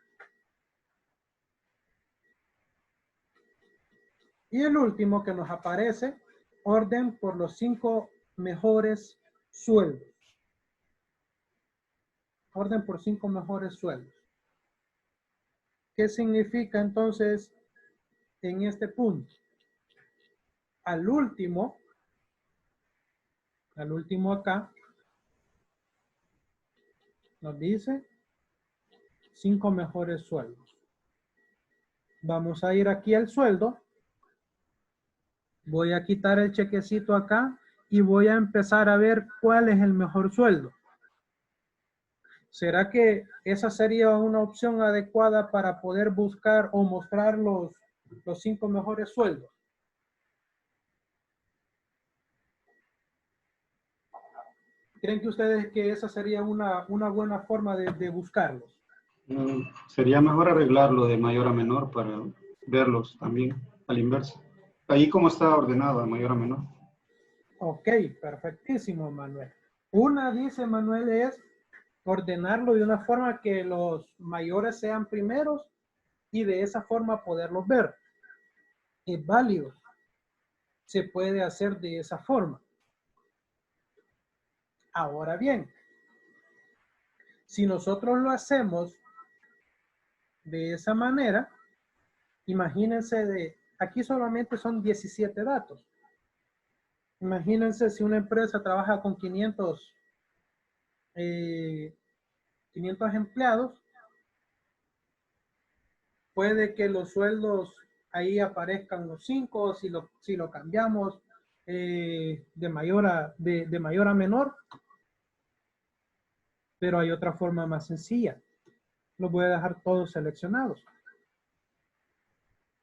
Y el último que nos aparece, orden por los 5 mejores sueldos. Orden por 5 mejores sueldos. ¿Qué significa entonces en este punto? Al último acá, nos dice 5 mejores sueldos. Vamos a ir aquí al sueldo. Voy a quitar el chequecito acá y voy a empezar a ver cuál es el mejor sueldo. ¿Será que esa sería una opción adecuada para poder buscar o mostrar los 5 mejores sueldos? ¿Creen que ustedes que esa sería una buena forma de buscarlos? Sería mejor arreglarlo de mayor a menor para verlos también al inverso. Ahí como está ordenado de mayor a menor. Ok, perfectísimo, Manuel. Una, dice Manuel, es ordenarlo de una forma que los mayores sean primeros y de esa forma poderlos ver. Es válido. Se puede hacer de esa forma. Ahora bien, si nosotros lo hacemos de esa manera, imagínense aquí solamente son 17 datos. Imagínense si una empresa trabaja con 500 empleados, puede que los sueldos ahí aparezcan los 5, si lo cambiamos de mayor a menor, pero hay otra forma más sencilla. Los voy a dejar todos seleccionados.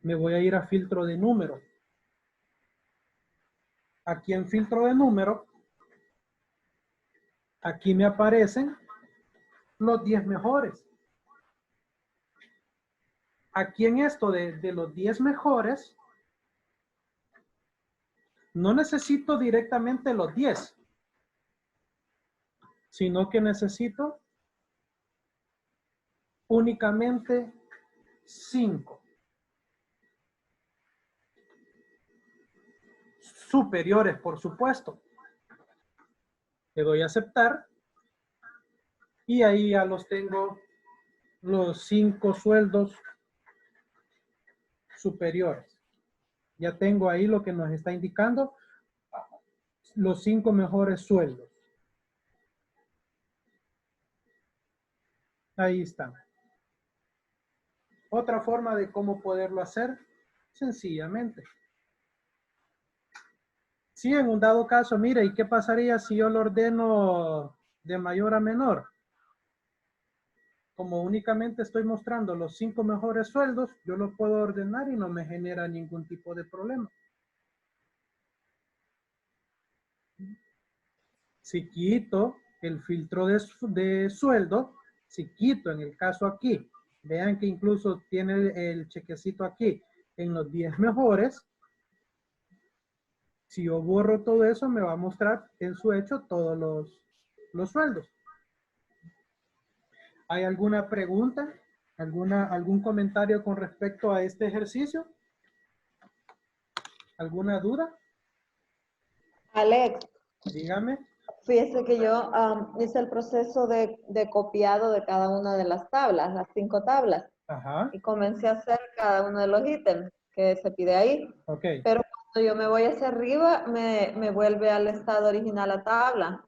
Me voy a ir a filtro de número. Aquí en filtro de número, aquí me aparecen los 10 mejores. Aquí en esto de los 10 mejores, no necesito directamente los 10, sino que necesito únicamente 5. Superiores, por supuesto. Le doy a aceptar y ahí ya los tengo, los 5 sueldos superiores. Ya tengo ahí lo que nos está indicando, los 5 mejores sueldos. Ahí están. Otra forma de cómo poderlo hacer, sencillamente. Si en un dado caso, mire, ¿y qué pasaría si yo lo ordeno de mayor a menor? como únicamente estoy mostrando los 5 mejores sueldos, yo lo puedo ordenar y no me genera ningún tipo de problema. Si quito el filtro de sueldo, si quito en el caso aquí, vean que incluso tiene el chequecito aquí en los 10 mejores. Si yo borro todo eso, me va a mostrar en su hecho todos los sueldos. ¿Hay alguna pregunta? ¿Algún comentario con respecto a este ejercicio? ¿Alguna duda? Alex, Dígame. fíjese que yo hice el proceso de copiado de cada una de las tablas, las 5 tablas, Ajá. y comencé a hacer cada uno de los ítems que se pide ahí. Ok. Pero cuando yo me voy hacia arriba, me vuelve al estado original la tabla.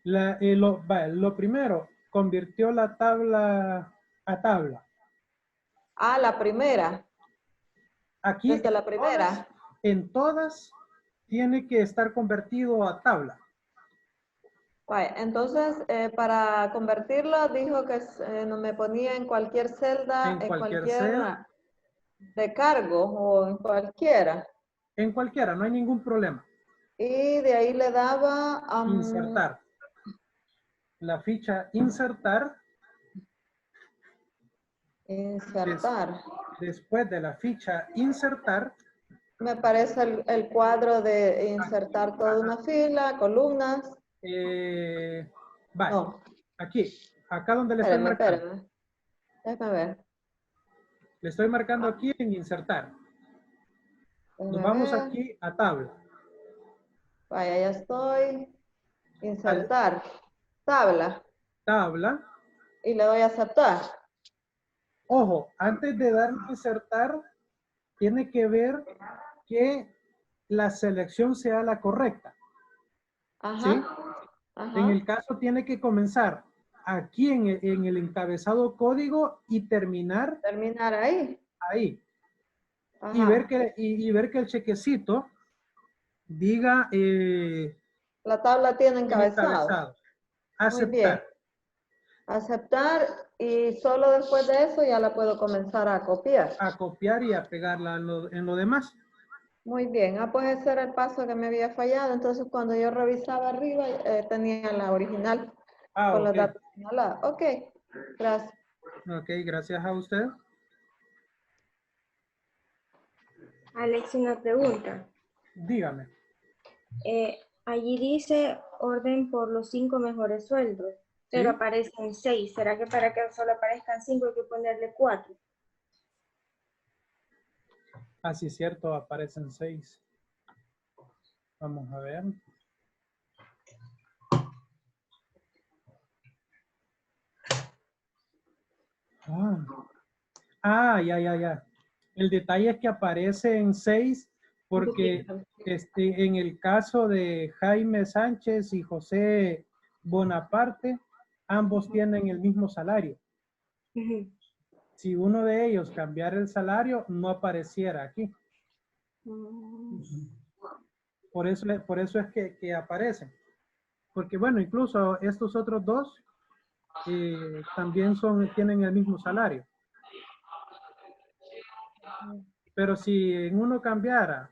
Lo primero, convirtió la tabla a tabla. Ah, la primera. Aquí Desde la primera. en todas tiene que estar convertido a tabla. Vaya, entonces, para convertirlo, dijo que no me ponía en cualquier celda, En en cualquier cualquier celda. recargo o en cualquiera. En cualquiera, no hay ningún problema. Y de ahí le daba Insertar. La ficha insertar. insertar. Después de la ficha insertar. Me parece el cuadro de insertar toda una fila, columnas. Vale. No. Aquí. Acá donde le estoy marcando. Espérame. Déjame ver. Le estoy marcando aquí en insertar. Nos Déjame vamos ver. aquí a tabla. Vaya, ya estoy. Insertar. Tabla. Tabla. Y le doy a aceptar. Ojo, antes de darle a insertar, tiene que ver que la selección sea la correcta. Ajá. ¿Sí? Ajá. En el caso tiene que comenzar aquí en el encabezado código y terminar ahí. ahí. Ajá. Y ver que el chequecito diga la tabla tiene encabezado. Muy bien. Aceptar. Aceptar, y solo después de eso ya la puedo comenzar a copiar. A copiar y a pegarla en lo demás. Muy bien. Ah, pues ese era el paso que me había fallado. Entonces, cuando yo revisaba arriba, tenía la original con los datos señalados. Ok, gracias. Ok, gracias a usted. Alex, una pregunta. Dígame. Allí dice orden por los 5 mejores sueldos, pero ¿Sí? aparecen 6. ¿Será que para que solo aparezcan 5 hay que ponerle 4? Así es cierto, aparecen 6. Vamos a ver. Ya. El detalle es que aparecen 6 porque en el caso de Jaime Sánchez y José Bonaparte, ambos tienen el mismo salario. Si uno de ellos cambiara el salario, no apareciera aquí. Por eso es que aparecen. Porque bueno, incluso estos otros dos también tienen el mismo salario. Pero si en uno cambiara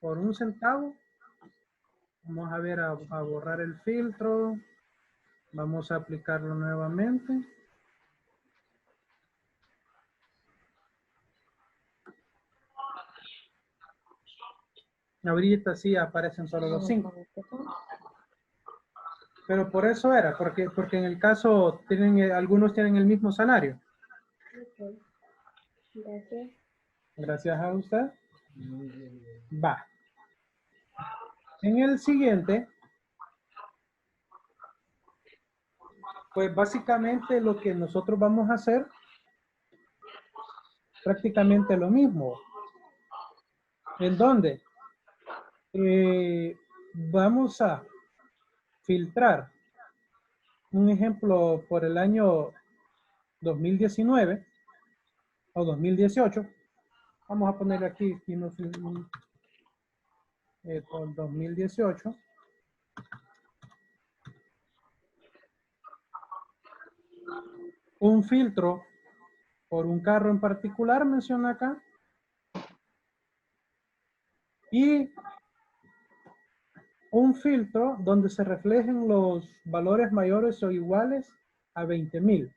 por 1 centavo, vamos a ver a borrar el filtro. Vamos a aplicarlo nuevamente. Ahorita sí aparecen solo los 5. Pero por eso era, porque en el caso algunos tienen el mismo salario. Ok. Gracias. Gracias a usted. Va. En el siguiente, pues básicamente lo que nosotros vamos a hacer, prácticamente lo mismo. ¿En dónde? Vamos a filtrar un ejemplo por el año 2019 o 2018. Vamos a poner aquí por 2018. un filtro por un carro en particular, menciona acá, y un filtro donde se reflejen los valores mayores o iguales a 20,000.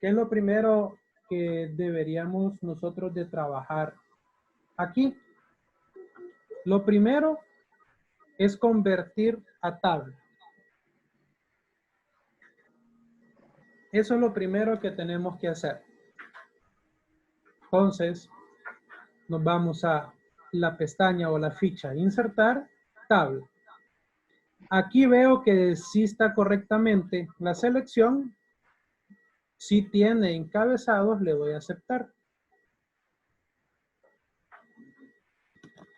¿Qué es lo primero que deberíamos nosotros de trabajar aquí? Lo primero es convertir a tabla. Eso es lo primero que tenemos que hacer. Entonces, nos vamos a la pestaña o la ficha insertar, tabla. Aquí veo que sí está correctamente la selección. Si tiene encabezados, le doy a aceptar.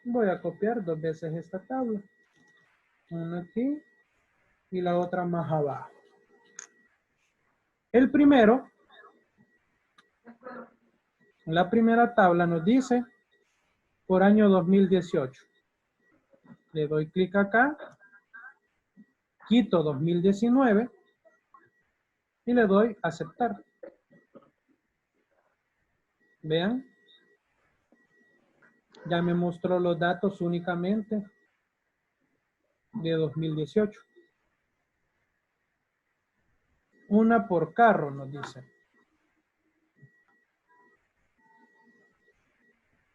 Voy a copiar 2 veces esta tabla. Una aquí y la otra más abajo. El primero, la primera tabla nos dice por año 2018. Le doy clic acá, quito 2019 y le doy aceptar. Vean, ya me mostró los datos únicamente de 2018. Una por carro nos dice.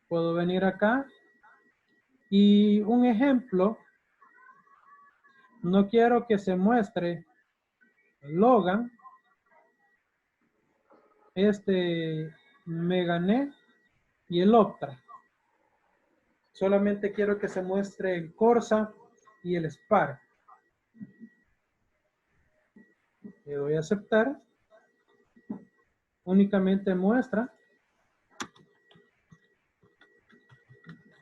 Puedo venir acá y un ejemplo, no quiero que se muestre el Logan, Megane y el Optra. Solamente quiero que se muestre el Corsa y el Spark. Le doy a aceptar. Únicamente muestra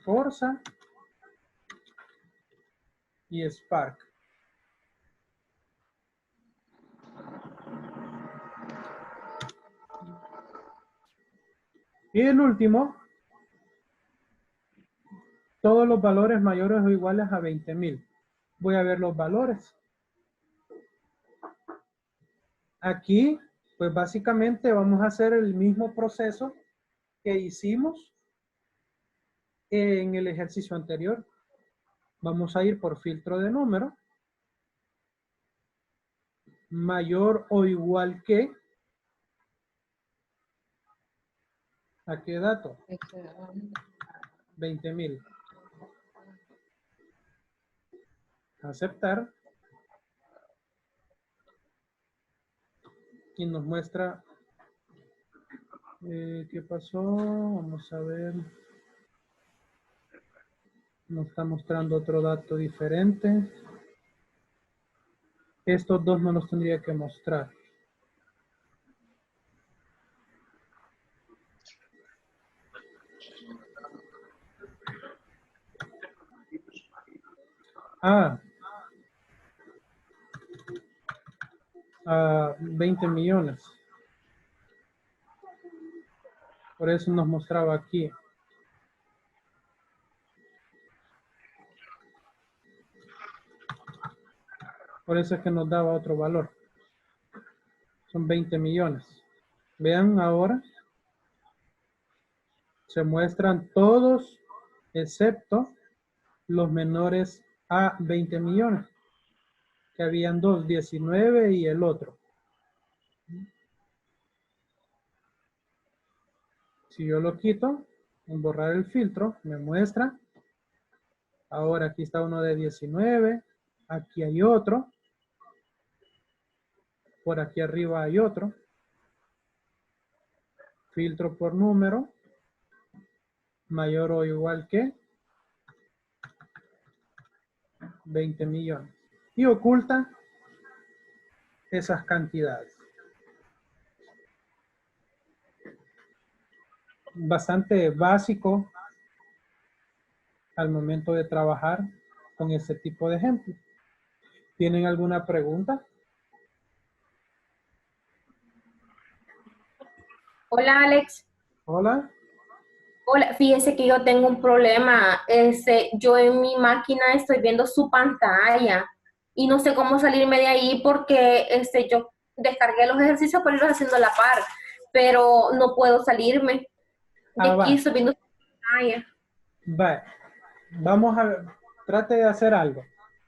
Corsa y Spark. Y el último, todos los valores mayores o iguales a 20,000. Voy a ver los valores. Aquí, pues básicamente vamos a hacer el mismo proceso que hicimos en el ejercicio anterior. Vamos a ir por filtro de número. Mayor o igual que. ¿A qué dato? 20,000. Aceptar. Y nos muestra qué pasó. Vamos a ver. Nos está mostrando otro dato diferente. Estos dos no los tendría que mostrar. Ah. 20 millones. Por eso nos mostraba aquí. Por eso es que nos daba otro valor. Son 20 millones. Vean ahora. Se muestran todos excepto los menores a 20 millones. Que habían dos, 19 y el otro. Si yo lo quito, en borrar el filtro, me muestra. Ahora aquí está uno de 19. Aquí hay otro. Por aquí arriba hay otro. Filtro por número. Mayor o igual que 20 millones. Y oculta esas cantidades. Bastante básico al momento de trabajar con este tipo de ejemplos. ¿Tienen alguna pregunta? Hola, Alex. Hola. Hola, fíjese que yo tengo un problema. Yo en mi máquina estoy viendo su pantalla y no sé cómo salirme de ahí porque yo descargué los ejercicios para irlos haciendo a la par, pero no puedo salirme de aquí subiendo pantalla. Va. Vamos a ver, trate de hacer algo.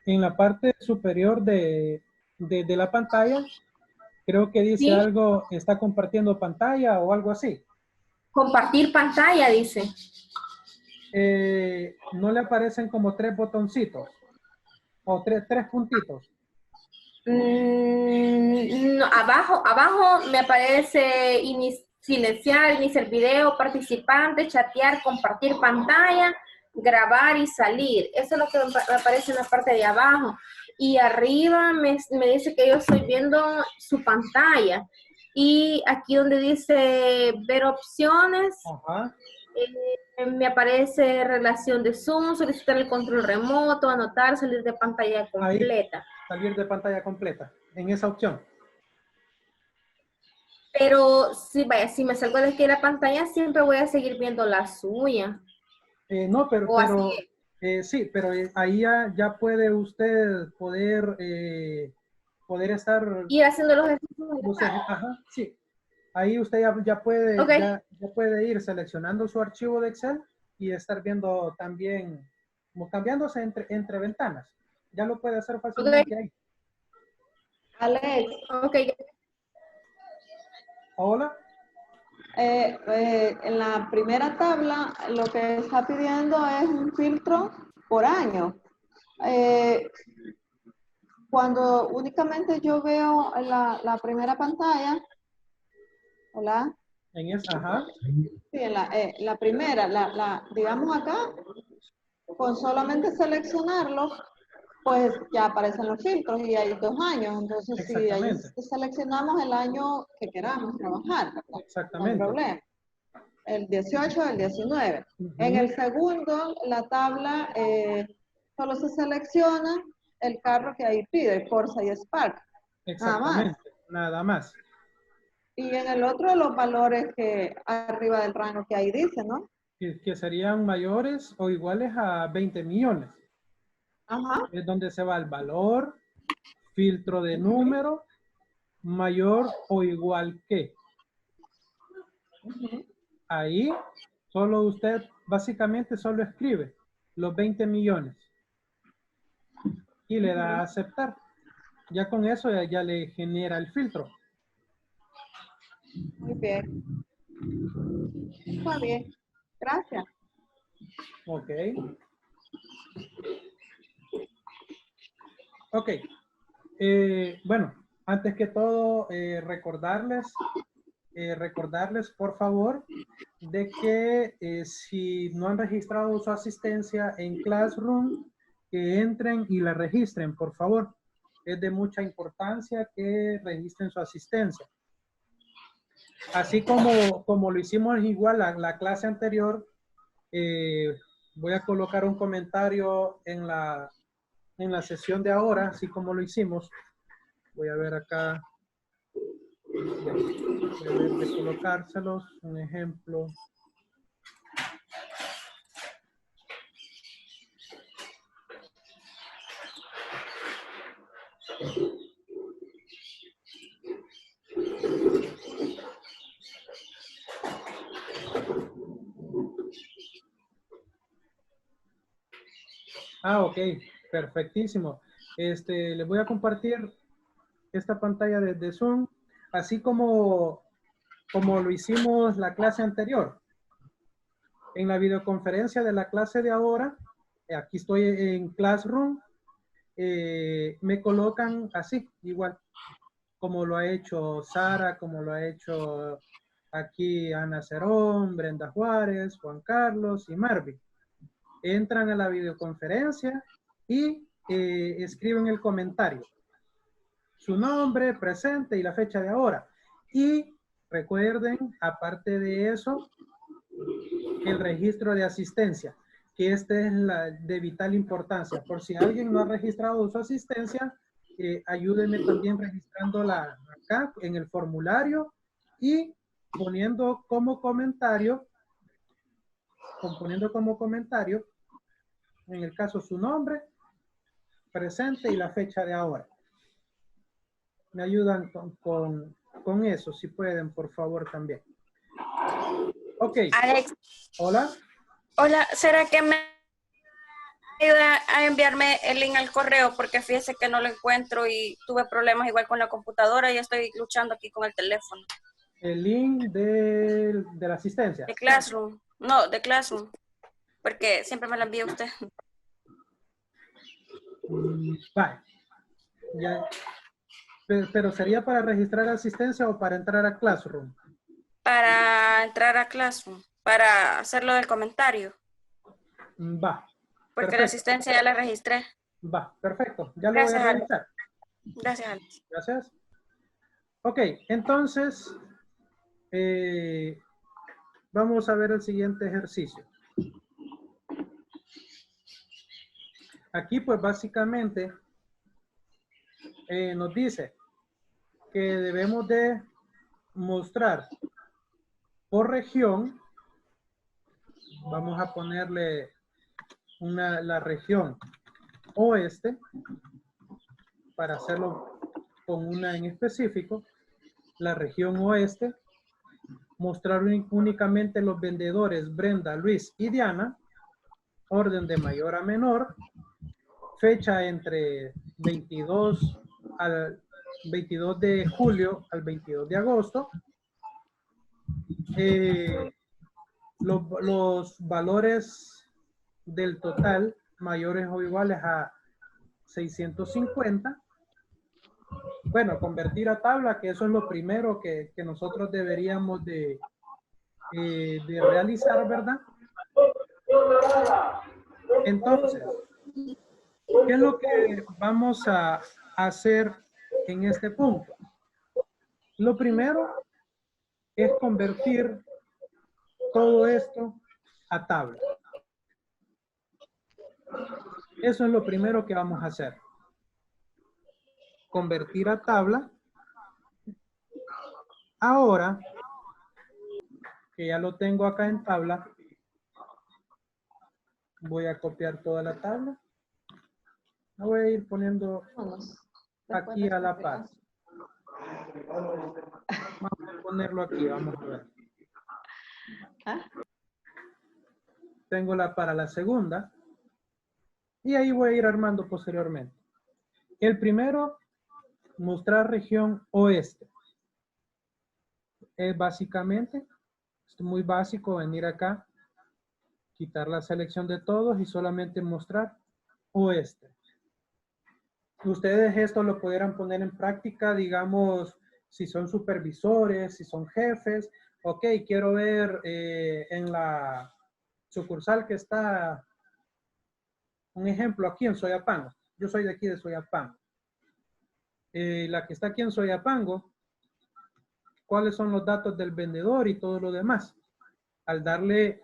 En la parte superior de la pantalla, creo que dice ¿Sí? algo, está compartiendo pantalla o algo así. Compartir pantalla, dice. ¿No le aparecen como 3 botoncitos? O tres puntitos. No, abajo me aparece silenciar, iniciar video, participante, chatear, compartir pantalla, grabar y salir. Eso es lo que me aparece en la parte de abajo. Y arriba me dice que yo estoy viendo su pantalla. Y aquí donde dice ver opciones, Ajá. me aparece relación de Zoom, solicitar el control remoto, anotar, salir de pantalla completa. Ahí, salir de pantalla completa, en esa opción. Pero si me salgo de aquí de la pantalla, siempre voy a seguir viendo la suya. No, pero O así. sí, pero ahí ya puede usted poder estar, Ir haciendo los ejercicios. ajá, sí. Ahí usted ya puede, Okay. ya puede ir seleccionando su archivo de Excel y estar viendo también, como cambiándose entre ventanas. Ya lo puede hacer fácilmente ahí. Alex, Okay. Hola. En la primera tabla lo que está pidiendo es un filtro por año. Cuando únicamente yo veo la primera pantalla, hola. Ajá. Sí, la primera, digamos acá, con solamente seleccionarlo, pues ya aparecen los filtros y hay 2 años. Entonces, si ahí seleccionamos el año que queramos trabajar, ¿verdad? Exactamente. No hay problema. El 18 o el 19. En el segundo, la tabla solo se selecciona el carro que ahí pide, Corsa y Spark. Exactamente, nada más. Y en el otro, los valores que arriba del rango que ahí dice, ¿no? Que serían mayores o iguales a 20 millones. Ajá. Es donde se va el valor, filtro de número, mayor o igual que. Ahí solo usted básicamente solo escribe los 20 millones y le da a aceptar. Ya con eso ya le genera el filtro. Muy bien. Está bien. Gracias. Ok. Ok. Bueno, antes que todo, recordarles, por favor, de que si no han registrado su asistencia en Classroom, que entren y la registren, por favor. Es de mucha importancia que registren su asistencia. Así como lo hicimos igual la clase anterior, voy a colocar un comentario en la sesión de ahora, así como lo hicimos. Voy a ver acá. Voy a ver de colocárselos, un ejemplo. Ok, perfectísimo. Les voy a compartir esta pantalla de Zoom, así como lo hicimos la clase anterior. En la videoconferencia de la clase de ahora, aquí estoy en Classroom, me colocan así, igual, como lo ha hecho Sara, como lo ha hecho aquí Ana Cerón, Brenda Juárez, Juan Carlos y Marvin. Entran a la videoconferencia y escriben el comentario. Su nombre, presente y la fecha de ahora. Y recuerden, aparte de eso, el registro de asistencia, que este es de vital importancia. Por si alguien no ha registrado su asistencia, ayúdenme también registrándola acá en el formulario y poniendo como comentario, en el caso su nombre, presente y la fecha de ahora. Me ayudan con eso, si pueden, por favor, también. Ok. Alex, Hola. hola, ¿será que me ayuda a enviarme el link al correo? Porque fíjese que no lo encuentro y tuve problemas igual con la computadora y estoy luchando aquí con el teléfono. El link de la asistencia. De Classroom. No, de Classroom. Porque siempre me la envía usted. Vale. Ya. Pero ¿sería para registrar asistencia o para entrar a Classroom? Para entrar a Classroom. Para hacerlo del comentario. Va. Porque Perfecto. la asistencia ya la registré. Va, perfecto. Ya lo Gracias, voy a Alex. revisar. Gracias, Alex. Gracias. Ok, entonces vamos a ver el siguiente ejercicio. Aquí pues básicamente nos dice que debemos de mostrar por región. Vamos a ponerle la región oeste para hacerlo con una en específico. La región oeste, mostrar únicamente los vendedores Brenda, Luis y Diana, orden de mayor a menor, fecha entre 22 de julio al 22 de agosto, los valores del total mayores o iguales a 650. Bueno, convertir a tabla, que eso es lo primero que nosotros deberíamos de realizar, ¿verdad? Entonces, ¿qué es lo que vamos a hacer en este punto? Lo primero es convertir todo esto a tabla. Eso es lo primero que vamos a hacer. Convertir a tabla. Ahora, que ya lo tengo acá en tabla, voy a copiar toda la tabla. La voy a ir poniendo aquí a la par. Vamos a ponerlo aquí, vamos a ver. Tengo para la segunda. Y ahí voy a ir armando posteriormente. El primero, mostrar región oeste. Es básicamente, es muy básico venir acá, quitar la selección de todos y solamente mostrar oeste. Ustedes esto lo pudieran poner en práctica, digamos, si son supervisores, si son jefes. Ok, quiero ver en la sucursal que está, un ejemplo, aquí en Soyapango. Yo soy de aquí de Soyapango. La que está aquí en Soyapango, cuáles son los datos del vendedor y todo lo demás. Al darle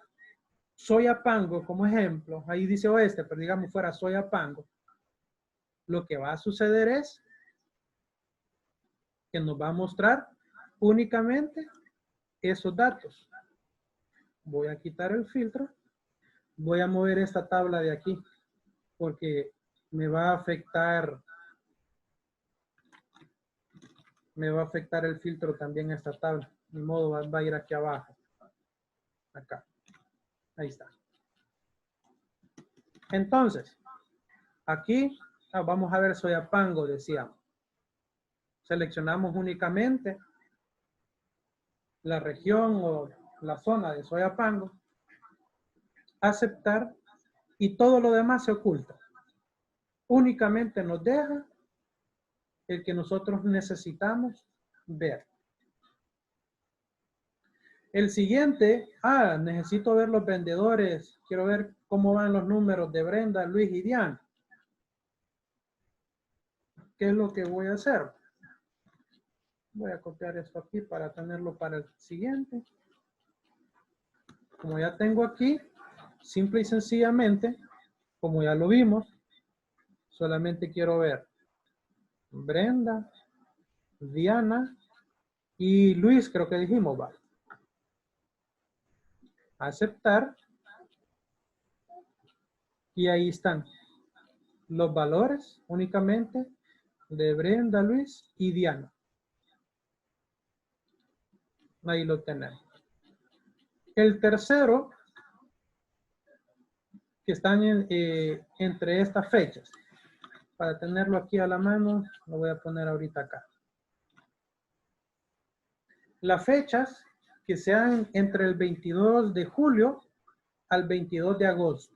Soyapango como ejemplo, ahí dice oeste, pero digamos fuera Soyapango, lo que va a suceder es que nos va a mostrar únicamente esos datos. Voy a quitar el filtro, voy a mover esta tabla de aquí, porque me va a afectar el filtro también a esta tabla. Ni modo, va a ir aquí abajo. Acá. Ahí está. Entonces, aquí vamos a ver Soyapango, decíamos. Seleccionamos únicamente la región o la zona de Soyapango. Aceptar y todo lo demás se oculta. Únicamente nos deja el que nosotros necesitamos ver. El siguiente, necesito ver los vendedores. Quiero ver cómo van los números de Brenda, Luis y Diana. ¿Qué es lo que voy a hacer? Voy a copiar esto aquí para tenerlo para el siguiente. Como ya tengo aquí, simple y sencillamente, como ya lo vimos, solamente quiero ver Brenda, Diana y Luis, creo que dijimos, va. Aceptar. Y ahí están los valores únicamente de Brenda, Luis y Diana. Ahí lo tenemos. El tercero, que están entre estas fechas. Para tenerlo aquí a la mano, lo voy a poner ahorita acá. Las fechas que sean entre el 22 de julio al 22 de agosto.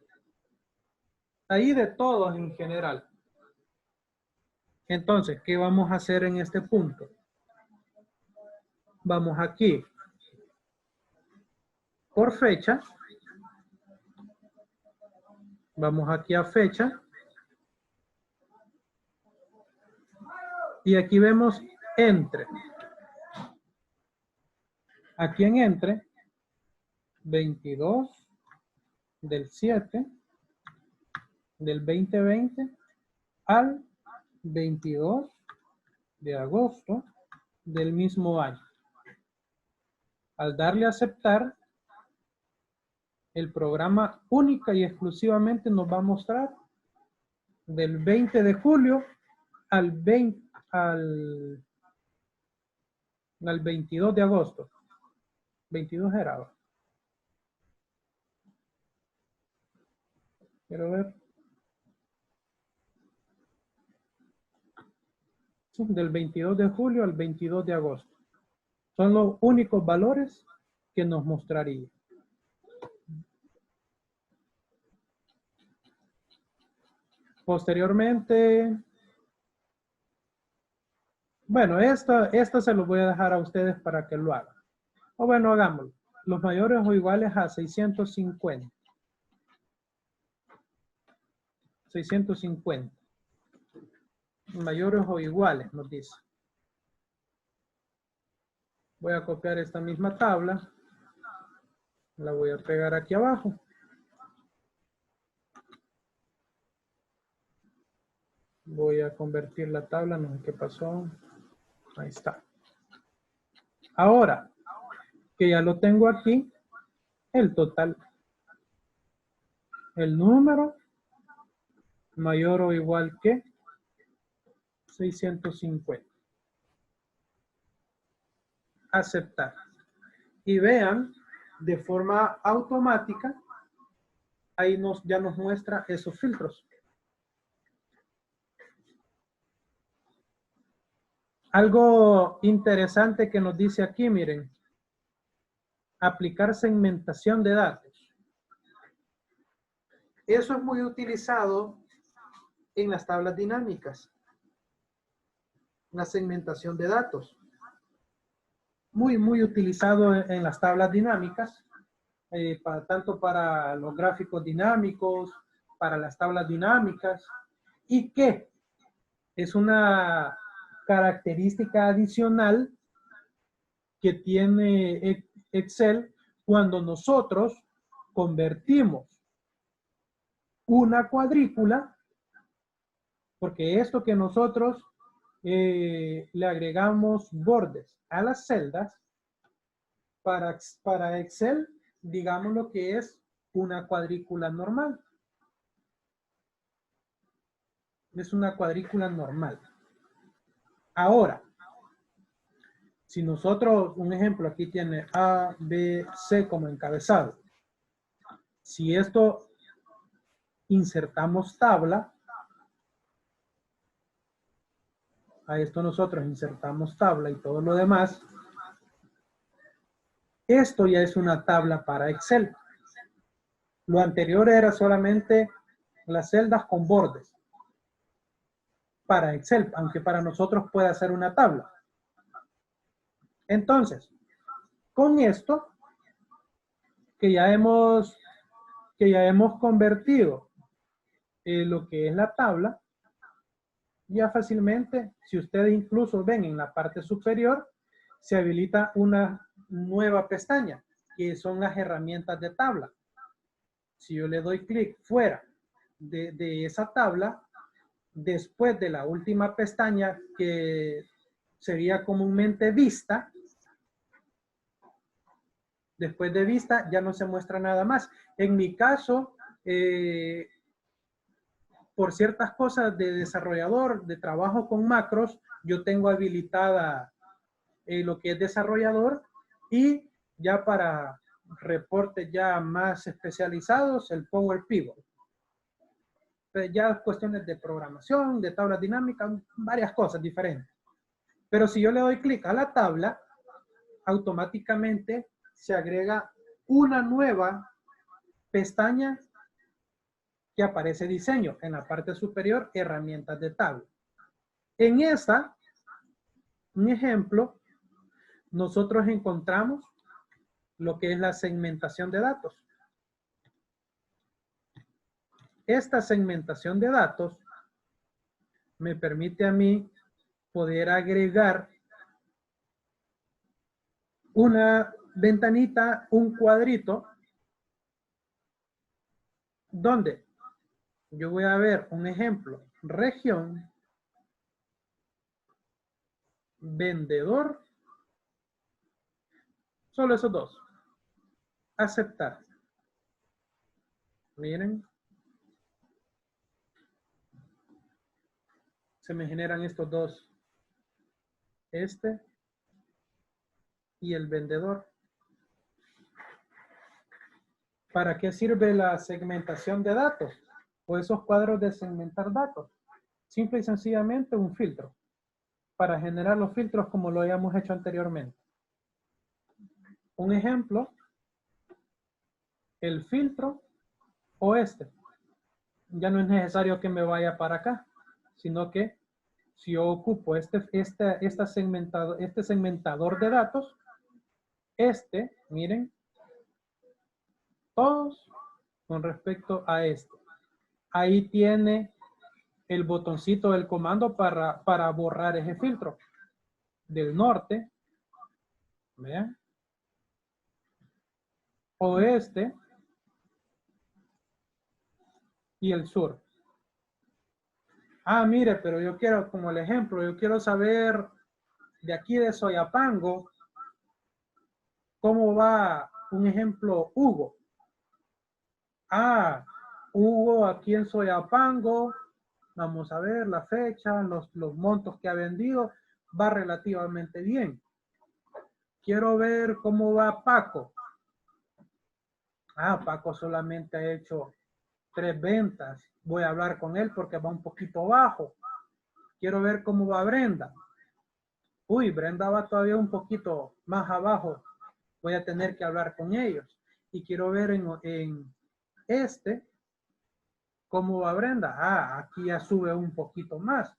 Ahí de todos en general. Entonces, ¿qué vamos a hacer en este punto? Vamos aquí. Por fecha. Vamos aquí a fecha. Y aquí vemos entre. Aquí en entre, 22 del 7 del 2020 al 22 de agosto del mismo año. Al darle a aceptar, el programa única y exclusivamente nos va a mostrar del 20 de julio al 22 de agosto. 22 era. Quiero ver. Sí, del 22 de julio al 22 de agosto. Son los únicos valores que nos mostraría. Posteriormente, bueno, esto se lo voy a dejar a ustedes para que lo hagan. O bueno, hagámoslo. Los mayores o iguales a 650. 650. Mayores o iguales, nos dice. Voy a copiar esta misma tabla. La voy a pegar aquí abajo. Voy a convertir la tabla, no sé qué pasó. Ahí está. Ahora, que ya lo tengo aquí, el total. El número mayor o igual que 650. Aceptar. Y vean, de forma automática, ahí ya nos muestra esos filtros. Algo interesante que nos dice aquí, miren. Aplicar segmentación de datos. Eso es muy utilizado en las tablas dinámicas. La segmentación de datos. Muy utilizado en las tablas dinámicas. Tanto para los gráficos dinámicos, para las tablas dinámicas. Y que es una característica adicional que tiene Excel cuando nosotros convertimos una cuadrícula, porque esto que nosotros le agregamos bordes a las celdas, para Excel, digamos lo que es una cuadrícula normal. Es una cuadrícula normal. Ahora, si nosotros, un ejemplo, aquí tiene A, B, C como encabezado. Si esto insertamos tabla, a esto nosotros insertamos tabla y todo lo demás, esto ya es una tabla para Excel. Lo anterior era solamente las celdas con bordes para Excel, aunque para nosotros puede ser una tabla. Entonces, con esto que ya hemos convertido lo que es la tabla, ya fácilmente, si ustedes incluso ven en la parte superior, se habilita una nueva pestaña, que son las herramientas de tabla. Si yo le doy clic fuera de esa tabla, después de la última pestaña, que sería comúnmente vista, después de vista ya no se muestra nada más. En mi caso, por ciertas cosas de desarrollador, de trabajo con macros, yo tengo habilitada lo que es desarrollador, y ya para reportes ya más especializados, el Power Pivot. Pero ya cuestiones de programación, de tablas dinámicas, varias cosas diferentes. Pero si yo le doy clic a la tabla, automáticamente se agrega una nueva pestaña que aparece diseño. En la parte superior, herramientas de tabla. En esta, un ejemplo, nosotros encontramos lo que es la segmentación de datos. Esta segmentación de datos me permite a mí poder agregar una ventanita, un cuadrito, donde yo voy a ver un ejemplo, región, vendedor, solo esos dos. Aceptar. Miren. Se me generan estos dos. Este y el vendedor. ¿Para qué sirve la segmentación de datos? O esos cuadros de segmentar datos. Simple y sencillamente un filtro. Para generar los filtros como lo habíamos hecho anteriormente. Un ejemplo. El filtro o este. Ya no es necesario que me vaya para acá, sino que si yo ocupo este segmentador de datos, miren, todos con respecto a este. Ahí tiene el botoncito del comando para borrar ese filtro. Del norte, vean, oeste y el sur. Ah, mire, pero yo quiero, como el ejemplo, yo quiero saber de aquí de Soyapango, cómo va, un ejemplo, Hugo. Ah, Hugo aquí en Soyapango, vamos a ver la fecha, los montos que ha vendido, va relativamente bien. Quiero ver cómo va Paco. Ah, Paco solamente ha hecho 3 ventas. Voy a hablar con él porque va un poquito bajo. Quiero ver cómo va Brenda. Uy, Brenda va todavía un poquito más abajo. Voy a tener que hablar con ellos. Y quiero ver en cómo va Brenda. Ah, aquí ya sube un poquito más.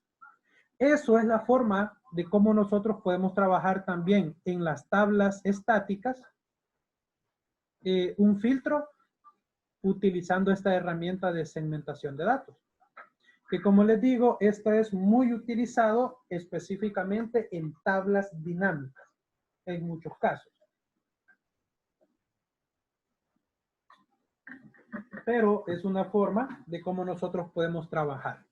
Eso es la forma de cómo nosotros podemos trabajar también en las tablas estáticas. Un filtro utilizando esta herramienta de segmentación de datos. Que como les digo, esto es muy utilizado específicamente en tablas dinámicas, en muchos casos. Pero es una forma de cómo nosotros podemos trabajar.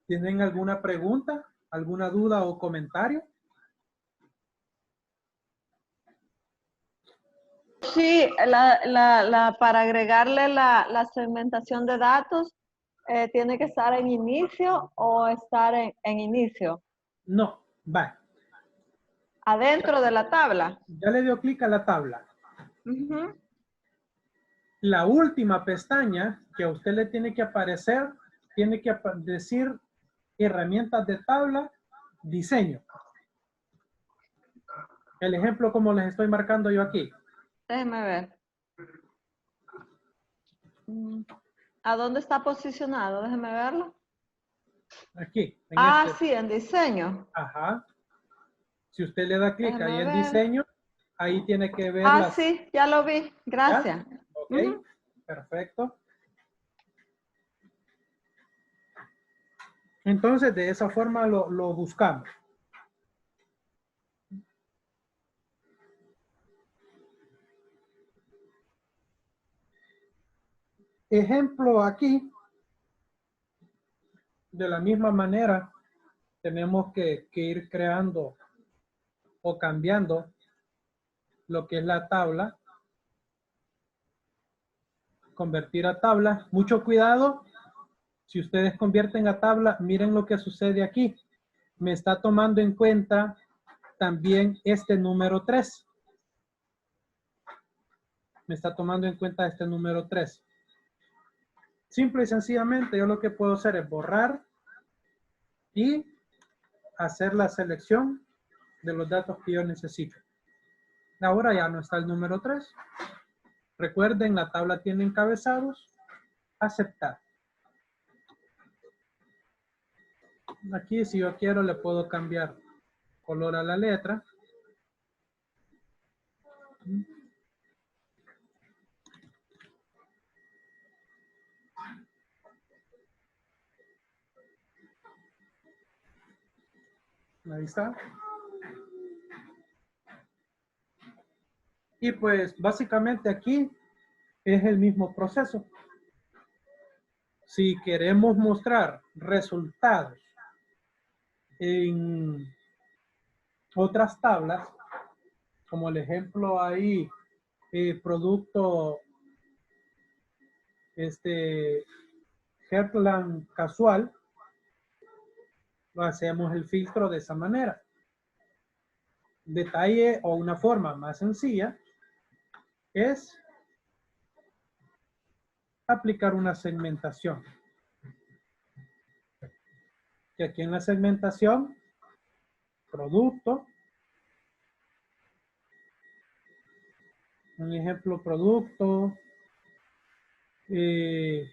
¿Tienen alguna pregunta, alguna duda o comentario? Sí, para agregarle la segmentación de datos, ¿tiene que estar en inicio o estar en inicio? No, va. Adentro de la tabla. Ya le dio clic a la tabla. Uh-huh. La última pestaña que a usted le tiene que aparecer, tiene que decir herramientas de tabla, diseño. El ejemplo como les estoy marcando yo aquí. Déjeme ver. ¿A dónde está posicionado? Déjeme verlo. Aquí. Sí, en diseño. Ajá. Si usted le da clic Déjeme ahí en ver. diseño, ahí tiene que ver Sí, ya lo vi. Gracias. ¿Ya? Ok, perfecto. Entonces, de esa forma lo buscamos. Ejemplo aquí, de la misma manera, tenemos que ir creando o cambiando lo que es la tabla. Convertir a tabla. Mucho cuidado Si ustedes convierten a tabla, miren lo que sucede aquí. Me está tomando en cuenta también este número 3. Me está tomando en cuenta este número 3. Simple y sencillamente, yo lo que puedo hacer es borrar y hacer la selección de los datos que yo necesito. Ahora ya no está el número 3. Recuerden, la tabla tiene encabezados. Aceptar. Aquí, si yo quiero, le puedo cambiar color a la letra. Ahí está. Y pues básicamente aquí es el mismo proceso. Si queremos mostrar resultados en otras tablas, como el ejemplo ahí, producto Heartland casual, hacemos el filtro de esa manera. Detalle o una forma más sencilla es aplicar una segmentación. Y aquí en la segmentación, producto, un ejemplo producto, el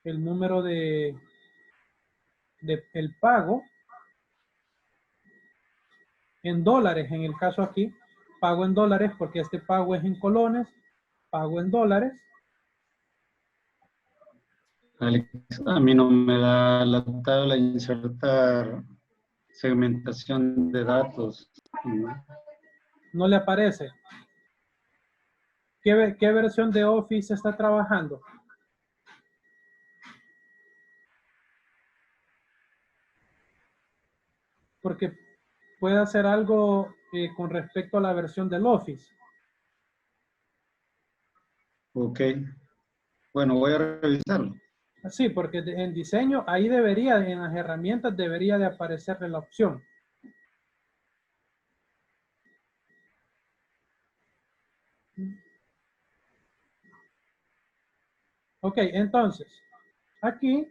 número de el pago en dólares, en el caso aquí, pago en dólares porque este pago es en colones, pago en dólares. Alex, a mí no me da la tabla de insertar segmentación de datos. No le aparece. ¿Qué versión de Office está trabajando? Porque puede hacer algo con respecto a la versión del Office. Ok. Bueno, voy a revisarlo. Sí, porque en diseño, ahí debería, en las herramientas, debería de aparecerle la opción. Ok, entonces, aquí,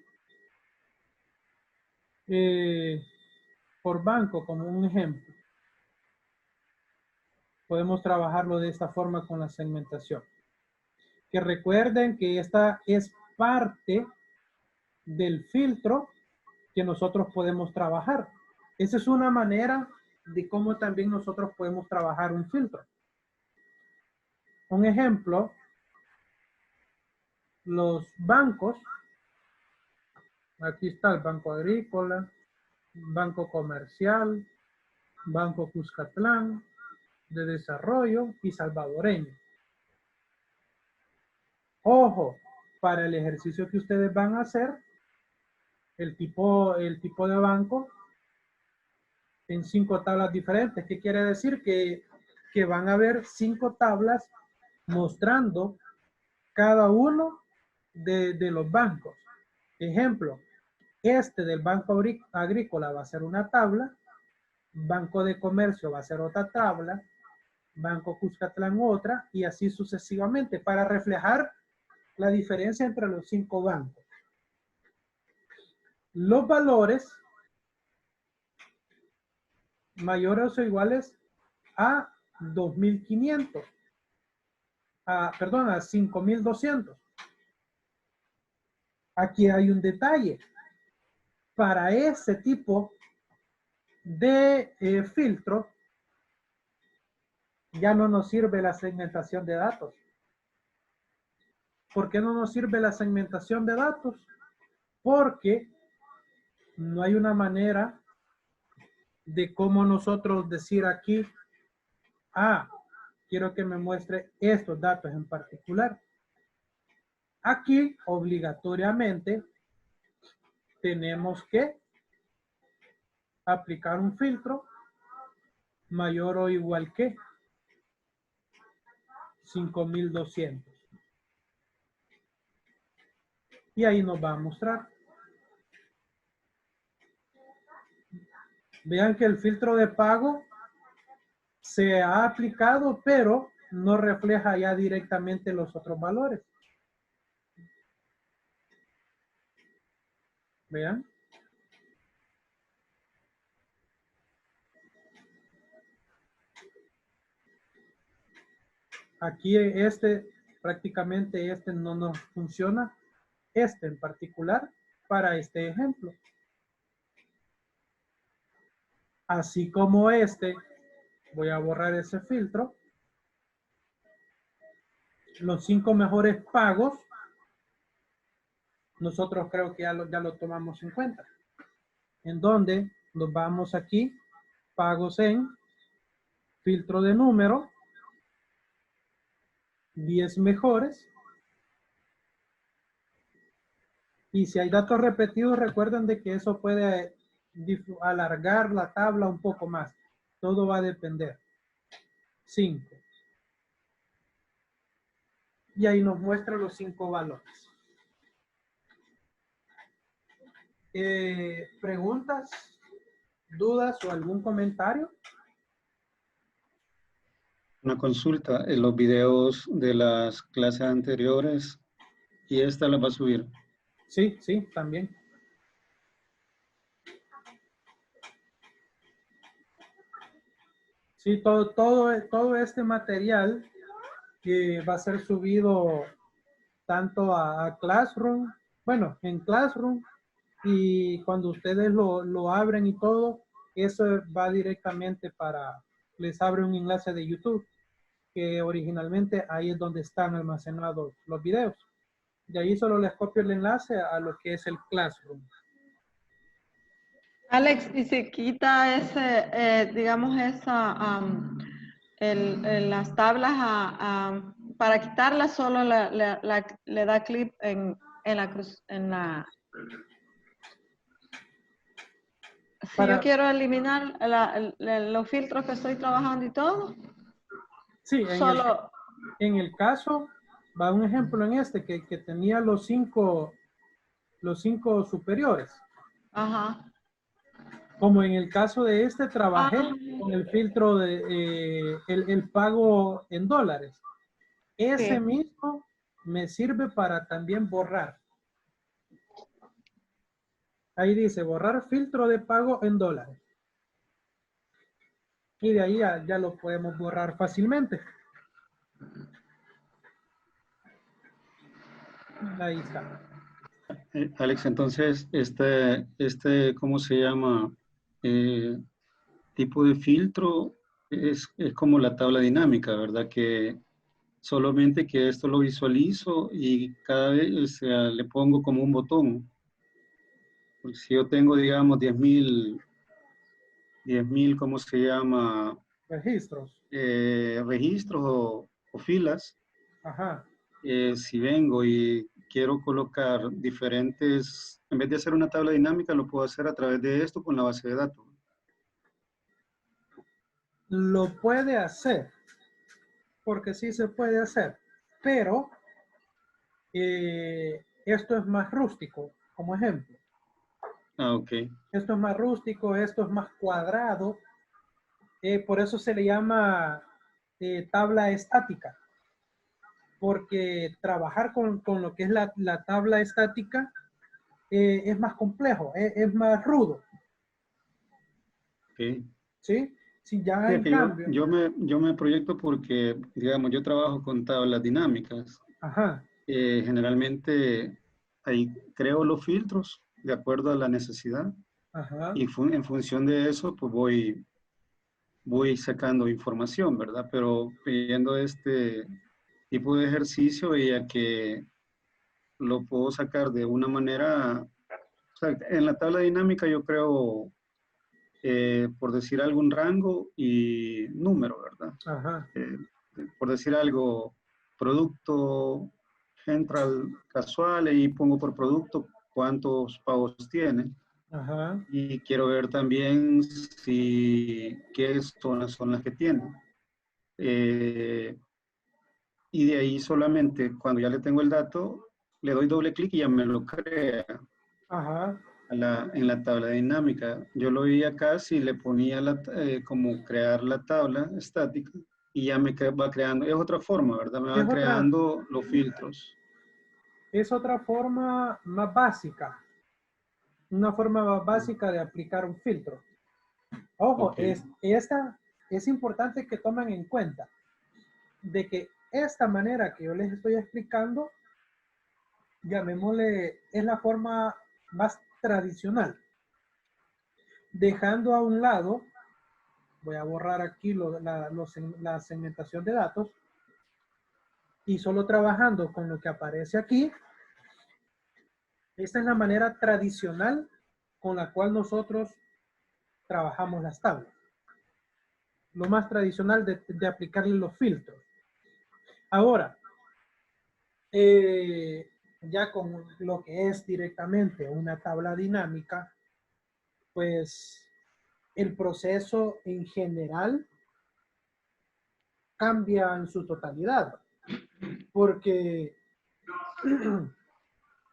por banco, como un ejemplo, podemos trabajarlo de esta forma con la segmentación. Que recuerden que esta es parte del filtro que nosotros podemos trabajar. Esa es una manera de cómo también nosotros podemos trabajar un filtro. Un ejemplo, los bancos, aquí está el Banco Agrícola, Banco Comercial, Banco Cuscatlán, de Desarrollo y Salvadoreño. Ojo, para el ejercicio que ustedes van a hacer, el tipo de banco en 5 tablas diferentes. ¿Qué quiere decir? Que van a haber 5 tablas mostrando cada uno de los bancos. Ejemplo, este del Banco Agrícola va a ser una tabla, Banco de Comercio va a ser otra tabla, Banco Cuscatlán otra, y así sucesivamente, para reflejar la diferencia entre los 5 bancos. Los valores mayores o iguales a 2.500, perdón, a 5.200. Aquí hay un detalle. Para ese tipo de filtro, ya no nos sirve la segmentación de datos. ¿Por qué no nos sirve la segmentación de datos? Porque no hay una manera de cómo nosotros decir aquí, quiero que me muestre estos datos en particular. Aquí, obligatoriamente, tenemos que aplicar un filtro mayor o igual que 5.200. Y ahí nos va a mostrar. Vean que el filtro de pago se ha aplicado, pero no refleja ya directamente los otros valores. Vean. Aquí prácticamente este no nos funciona. Este en particular para este ejemplo. Así como este, voy a borrar ese filtro. Los 5 mejores pagos, nosotros creo que ya lo tomamos en cuenta. En donde nos vamos aquí, pagos en filtro de número, 10 mejores. Y si hay datos repetidos, recuerden de que eso puede alargar la tabla un poco más. Todo va a depender. 5. Y ahí nos muestra los 5 valores. ¿Preguntas, dudas o algún comentario? Una consulta, en los videos de las clases anteriores, y esta la va a subir. Sí, sí, también. Sí, todo este material que va a ser subido tanto a Classroom, bueno, en Classroom, y cuando ustedes lo abren y todo, eso va directamente les abre un enlace de YouTube, que originalmente ahí es donde están almacenados los videos. De ahí solo les copio el enlace a lo que es el Classroom. Alex, y se quita digamos, las tablas para quitarlas solo le da clic en la cruz, si yo quiero eliminar los filtros que estoy trabajando y todo. Sí, solo en el caso, va un ejemplo en este que tenía los cinco superiores. Ajá. Como en el caso de este, trabajé con el filtro de el pago en dólares. Ese mismo me sirve para también borrar. Ahí dice borrar filtro de pago en dólares. Y de ahí ya lo podemos borrar fácilmente. Ahí está. Alex, entonces, ¿cómo se llama? Tipo de filtro es como la tabla dinámica, ¿verdad? Que solamente que esto lo visualizo y cada vez, o sea, le pongo como un botón. Porque si yo tengo, digamos, 10,000, ¿cómo se llama? Registros. Registros o filas. Ajá. Si vengo y quiero colocar diferentes, en vez de hacer una tabla dinámica, lo puedo hacer a través de esto con la base de datos. Lo puede hacer, porque sí se puede hacer, pero esto es más rústico, como ejemplo. Ah, ok. Esto es más rústico, esto es más cuadrado, por eso se le llama tabla estática, porque trabajar con lo que es la tabla estática es más complejo, es más rudo. Ok. ¿Sí? Si ya en que cambio... yo me proyecto porque, digamos, yo trabajo con tablas dinámicas. Ajá. Generalmente ahí creo los filtros de acuerdo a la necesidad. Ajá. Y en función de eso, pues voy sacando información, ¿verdad? Pero viendo este tipo de ejercicio, veía que lo puedo sacar de una manera, o sea, en la tabla dinámica yo creo, por decir algún rango y número, ¿verdad? Ajá. Por decir algo, producto central casual y pongo por producto cuántos pagos tiene. Ajá. Y quiero ver también qué zonas son las que tiene. Y de ahí solamente, cuando ya le tengo el dato, le doy doble clic y ya me lo crea. Ajá. En la tabla dinámica. Yo lo vi acá, si le ponía como crear la tabla estática y ya me va creando, es otra forma, ¿verdad? Me va creando los filtros. Es otra forma más básica. Una forma más básica de aplicar un filtro. Ojo, Okay. es importante que tomen en cuenta de que esta manera que yo les estoy explicando, llamémosle, es la forma más tradicional. Dejando a un lado, voy a borrar aquí la segmentación de datos y solo trabajando con lo que aparece aquí. Esta es la manera tradicional con la cual nosotros trabajamos las tablas. Lo más tradicional de aplicarle los filtros. Ahora, ya con lo que es directamente una tabla dinámica, pues el proceso en general cambia en su totalidad, porque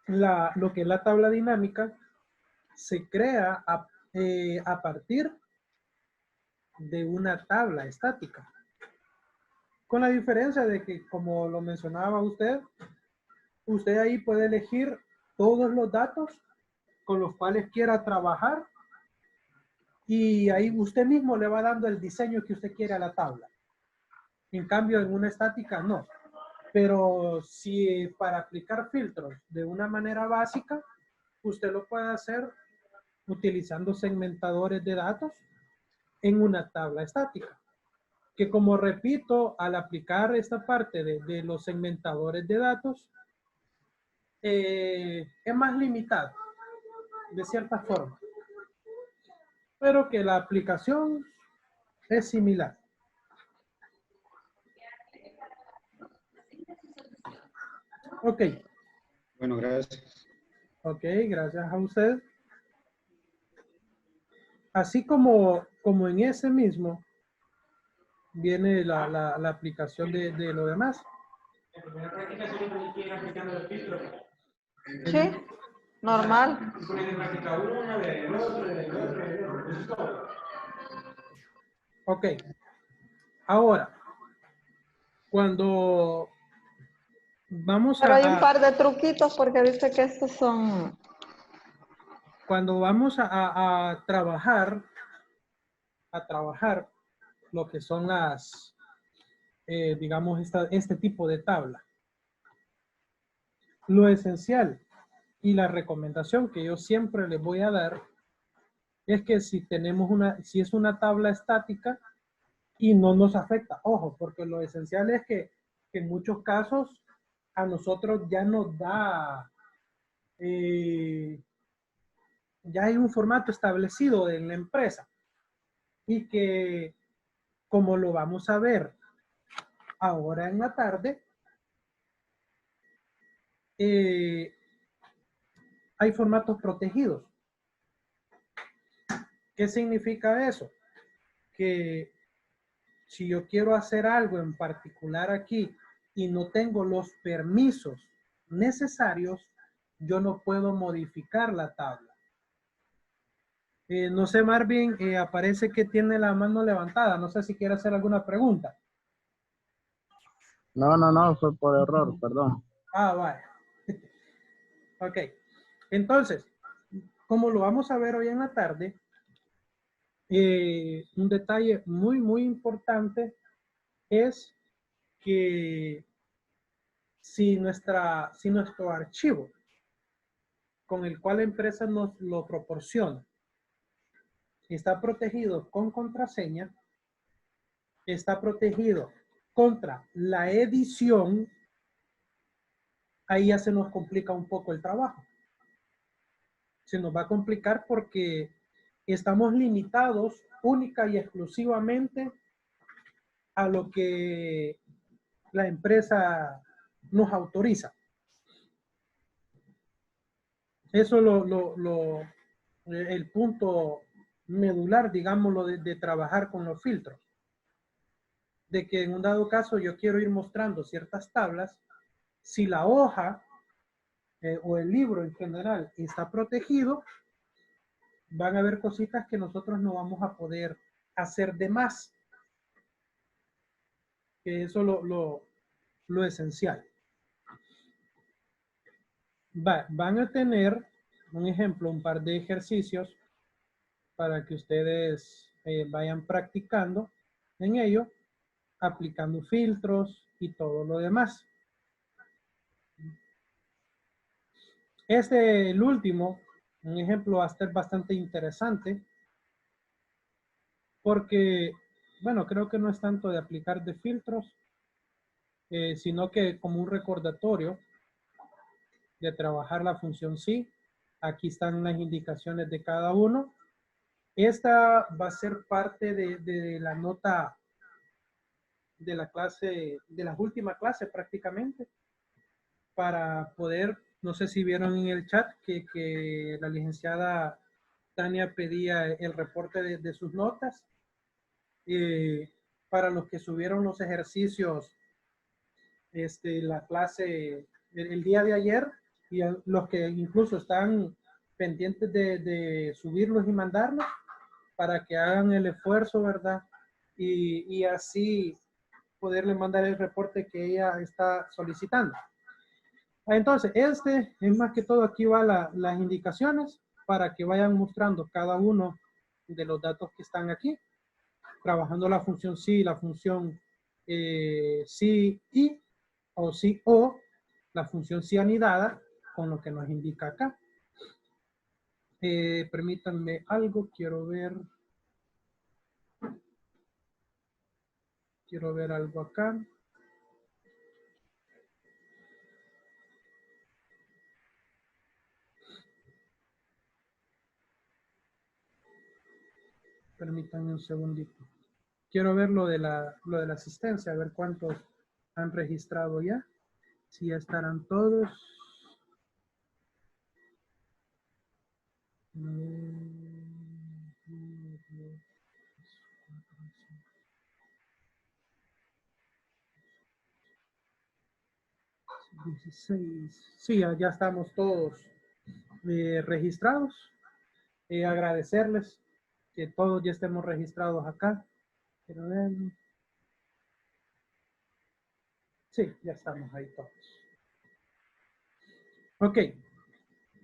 lo que es la tabla dinámica se crea a partir de una tabla estática, con la diferencia de que, como lo mencionaba usted ahí puede elegir todos los datos con los cuales quiera trabajar y ahí usted mismo le va dando el diseño que usted quiere a la tabla. En cambio, en una estática no. Pero si para aplicar filtros de una manera básica, usted lo puede hacer utilizando segmentadores de datos en una tabla estática. Que como repito, al aplicar esta parte de los segmentadores de datos, es más limitado, de cierta forma. Pero que la aplicación es similar. Ok. Bueno, gracias. Ok, gracias a usted. Así como en ese mismo viene la aplicación de lo demás. Sí, normal. Ok. Ahora, cuando vamos Pero hay un par de truquitos porque dice que estos son... Cuando vamos a trabajar lo que son las, digamos, este tipo de tabla. Lo esencial y la recomendación que yo siempre les voy a dar es que si es una tabla estática y no nos afecta, ojo, porque lo esencial es que en muchos casos a nosotros ya nos da, ya hay un formato establecido en la empresa y que como lo vamos a ver ahora en la tarde, hay formatos protegidos. ¿Qué significa eso? Que si yo quiero hacer algo en particular aquí y no tengo los permisos necesarios, yo no puedo modificar la tabla. No sé, Marvin, aparece que tiene la mano levantada. No sé si quiere hacer alguna pregunta. No, fue por error, perdón. Ah, vale. Ok. Entonces, como lo vamos a ver hoy en la tarde, un detalle muy importante es que si nuestro archivo con el cual la empresa nos lo proporciona está protegido con contraseña, está protegido contra la edición, ahí ya se nos complica un poco el trabajo. Se nos va a complicar porque estamos limitados única y exclusivamente a lo que la empresa nos autoriza. Eso es el punto medular, digámoslo, de trabajar con los filtros. De que en un dado caso yo quiero ir mostrando ciertas tablas, si la hoja o el libro en general está protegido, van a haber cositas que nosotros no vamos a poder hacer de más. Que eso es lo esencial. Van a tener, un ejemplo, un par de ejercicios para que ustedes vayan practicando en ello, aplicando filtros y todo lo demás. El último, un ejemplo, va a estar bastante interesante porque, bueno, creo que no es tanto de aplicar de filtros, sino que como un recordatorio de trabajar la función sí. Aquí están las indicaciones de cada uno. Esta va a ser parte de la nota de la clase, de las últimas clases prácticamente, para poder, no sé si vieron en el chat que la licenciada Tania pedía el reporte de sus notas. Para los que subieron los ejercicios, la clase el día de ayer, y los que incluso están pendientes de subirlos y mandarlos, para que hagan el esfuerzo, ¿verdad? Y así poderle mandar el reporte que ella está solicitando. Entonces, es más que todo, aquí va las indicaciones para que vayan mostrando cada uno de los datos que están aquí, trabajando la función sí, la función sí y, o sí o, la función sí anidada, con lo que nos indica acá. Permítanme algo, quiero ver algo acá. Permítanme un segundito. Quiero ver lo de la asistencia, a ver cuántos han registrado ya. Si ya estarán todos. 16. Sí, ya estamos todos registrados. Agradecerles que todos ya estemos registrados acá. Quiero ver. Sí, ya estamos ahí todos. Ok.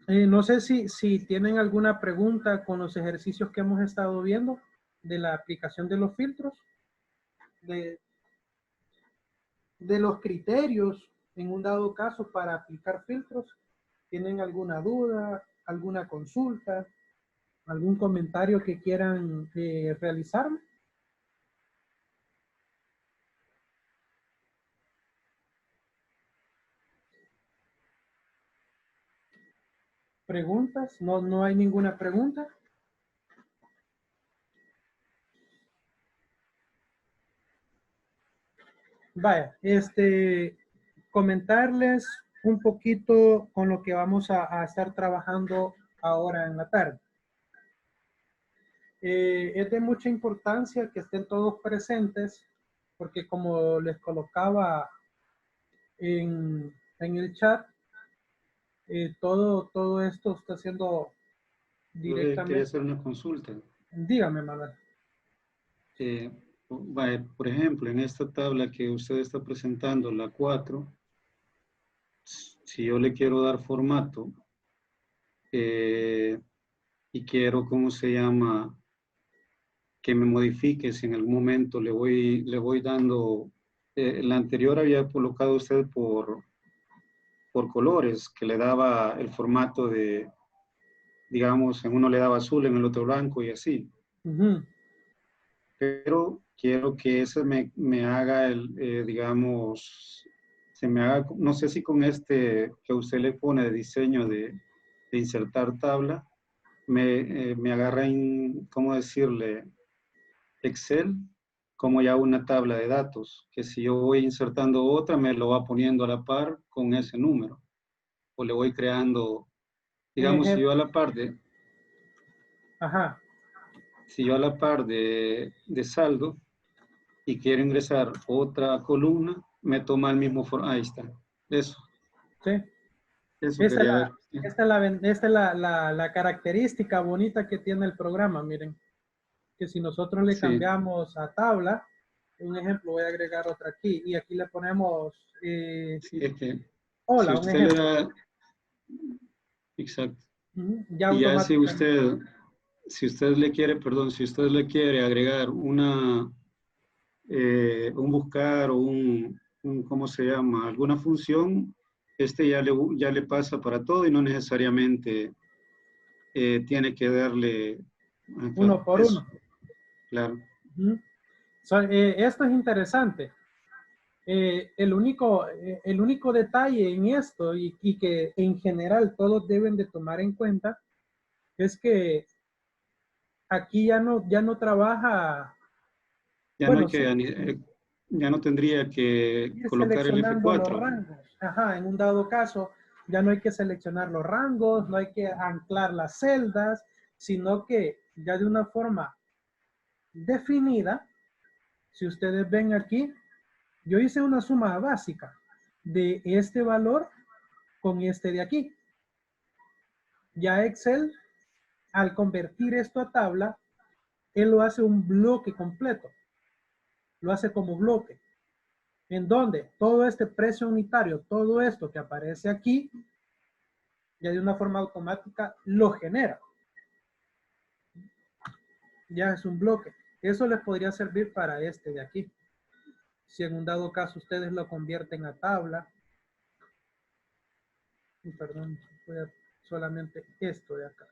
No sé si tienen alguna pregunta con los ejercicios que hemos estado viendo de la aplicación de los filtros, de los criterios en un dado caso para aplicar filtros. ¿Tienen alguna duda, alguna consulta, algún comentario que quieran realizarme? ¿Preguntas? ¿No hay ninguna pregunta? Vaya, comentarles un poquito con lo que vamos a estar trabajando ahora en la tarde. Es de mucha importancia que estén todos presentes, porque como les colocaba en el chat, todo esto está siendo directamente. Quería hacer una consulta. Dígame, Manuel. Por ejemplo, en esta tabla que usted está presentando, la 4, si yo le quiero dar formato y quiero, ¿cómo se llama?, que me modifique, si en algún momento le voy dando, la anterior había colocado usted por colores, que le daba el formato de, digamos, en uno le daba azul, en el otro blanco y así. Pero quiero que ese me haga digamos, se me haga, no sé si con que usted le pone de diseño de insertar tabla, me agarra en, ¿cómo decirle?, Excel, como ya una tabla de datos, que si yo voy insertando otra, me lo va poniendo a la par con ese número, o le voy creando, digamos, si yo a la par de... Ajá. Si yo a la par de saldo y quiero ingresar otra columna, me toma el mismo formato. Ahí está. Eso. Sí. Eso Esta es quería ver. la, esta es la característica bonita que tiene el programa, miren. Que si nosotros le Sí, cambiamos a tabla, un ejemplo, voy a agregar otra aquí, y aquí le ponemos, sí, es que si hola, un usted le ejemplo. da, exacto. Ya Y ya si automáticamente. usted le quiere, perdón, si usted le quiere agregar un buscar o ¿cómo se llama? Alguna función, ya le pasa para todo y no necesariamente tiene que darle, claro, Uno por eso, uno. claro. Esto es interesante. El único detalle en esto y que en general todos deben de tomar en cuenta es que aquí ya no trabaja, Ya no hay bueno, que, sí, ya no tendría que ir colocar el seleccionando los F4. rangos. Ajá, en un dado caso, ya no hay que seleccionar los rangos, no hay que anclar las celdas, sino que ya de una forma definida, si ustedes ven aquí, yo hice una suma básica de este valor con este de aquí. Ya Excel, al convertir esto a tabla, él lo hace un bloque completo. Lo hace como bloque. En donde todo este precio unitario, todo esto que aparece aquí, ya de una forma automática lo genera. Ya es un bloque. Eso les podría servir para este de aquí. Si en un dado caso ustedes lo convierten a tabla, perdón, voy a solamente esto de acá.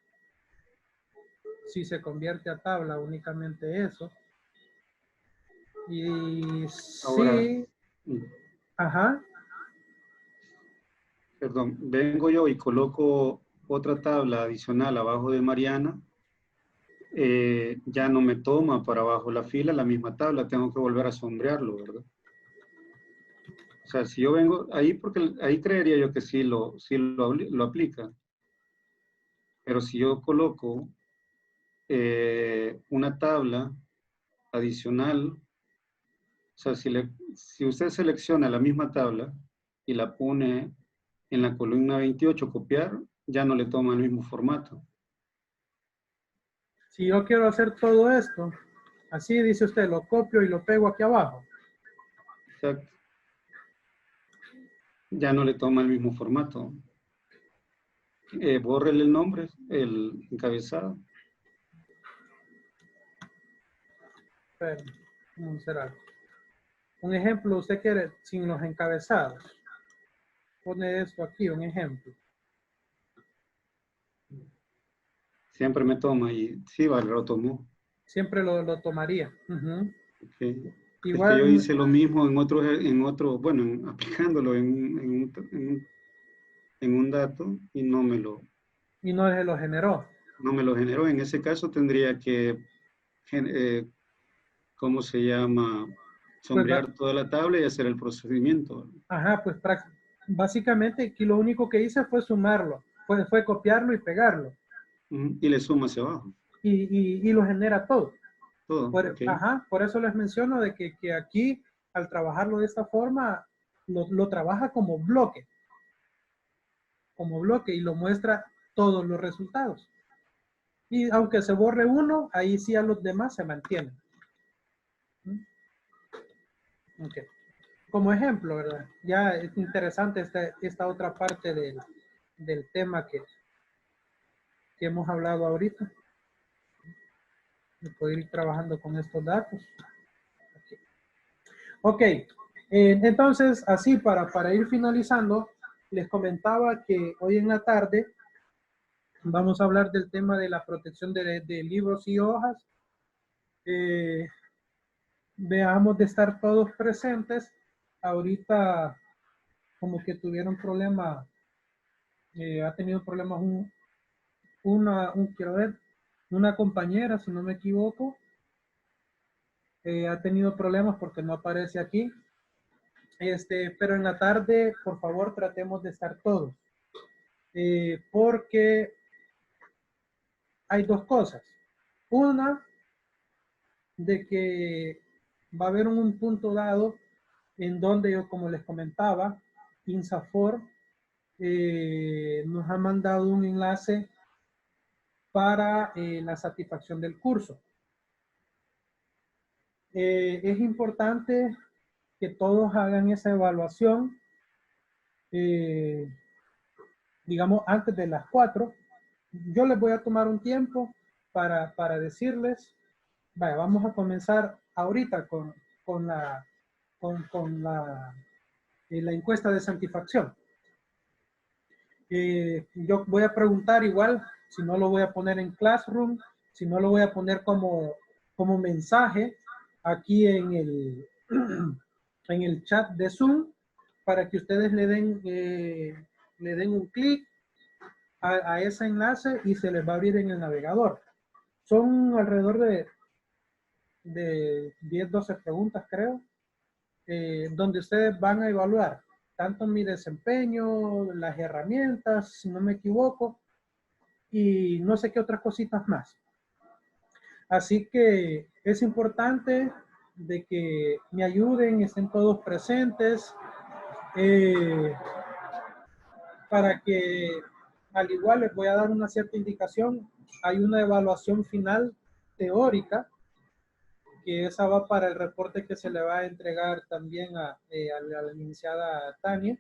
Si se convierte a tabla únicamente eso. Y Ahora, sí, ajá, perdón, vengo yo y coloco otra tabla adicional abajo de Mariana, ya no me toma para abajo la fila la misma tabla, tengo que volver a sombrearlo, ¿verdad? O sea, si yo vengo ahí, porque ahí creería yo que lo aplica, pero si yo coloco una tabla adicional, o sea, si usted selecciona la misma tabla y la pone en la columna 28, copiar, ya no le toma el mismo formato. si yo quiero hacer todo esto, así dice usted, lo copio y lo pego aquí abajo. Exacto. Ya no le toma el mismo formato. Bórrele el nombre, el encabezado. Pero, ¿cómo será? Un ejemplo, usted quiere sin los encabezados. Pone esto aquí, un ejemplo. Siempre me toma y sí, vale, lo tomó. Siempre lo tomaría. Okay. Es que yo Igual, hice lo mismo bueno, aplicándolo en un dato y y no se lo generó. no me lo generó. En ese caso tendría que, ¿cómo se llama? Pues, Sombrear toda la tabla y hacer el procedimiento. ajá, pues básicamente aquí lo único que hice fue sumarlo, fue copiarlo y pegarlo. Y le suma hacia abajo. Y lo genera todo. Todo, ok. Ajá, por eso les menciono de que aquí, al trabajarlo de esta forma, lo trabaja como bloque y lo muestra todos los resultados. Y aunque se borre uno, ahí sí a los demás se mantienen. Okay. Como ejemplo, ¿verdad? Ya es interesante esta otra parte del tema que hemos hablado ahorita. Y poder ir trabajando con estos datos. Ok, entonces así para ir finalizando, les comentaba que hoy en la tarde vamos a hablar del tema de la protección de libros y hojas. Veamos de estar todos presentes. Ahorita como que tuvieron problemas, ha tenido problemas quiero ver, una compañera, si no me equivoco, ha tenido problemas porque no aparece aquí. Pero en la tarde, por favor, tratemos de estar todos. Porque hay dos cosas. Una, de que va a haber un punto dado en donde yo, como les comentaba, INSAFOR nos ha mandado un enlace para la satisfacción del curso. Es importante que todos hagan esa evaluación, digamos, antes de las 4. Yo les voy a tomar un tiempo para decirles, vaya, vamos a comenzar ahorita con la encuesta de satisfacción. Yo voy a preguntar igual, si no lo voy a poner en Classroom, si no lo voy a poner como mensaje aquí en el chat de Zoom, para que ustedes le den un clic a ese enlace y se les va a abrir en el navegador. Son alrededor de 10, 12 preguntas, creo, donde ustedes van a evaluar tanto mi desempeño, las herramientas, si no me equivoco, y no sé qué otras cositas más. Así que es importante de que me ayuden, estén todos presentes, para que al igual les voy a dar una cierta indicación. Hay una evaluación final teórica, que esa va para el reporte que se le va a entregar también a la licenciada Tania.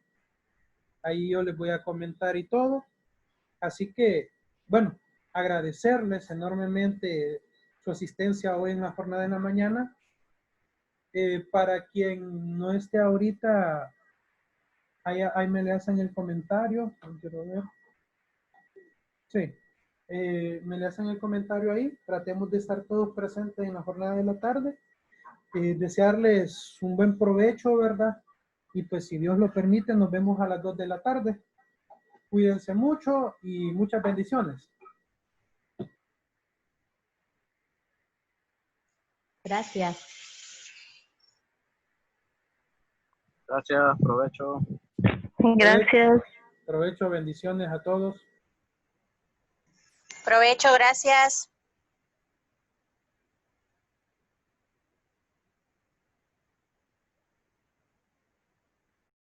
Ahí yo les voy a comentar y todo. Así que, bueno, agradecerles enormemente su asistencia hoy en la jornada de la mañana. Para quien no esté ahorita, ahí me le hacen el comentario. Quiero ver. Sí. Me le hacen el comentario ahí. Tratemos de estar todos presentes en la jornada de la tarde. Desearles un buen provecho, ¿verdad? Y pues si Dios lo permite, nos vemos a las 2 de la tarde. Cuídense mucho y muchas bendiciones. Gracias. Gracias, provecho. Gracias. Provecho, bendiciones a todos. Provecho, gracias.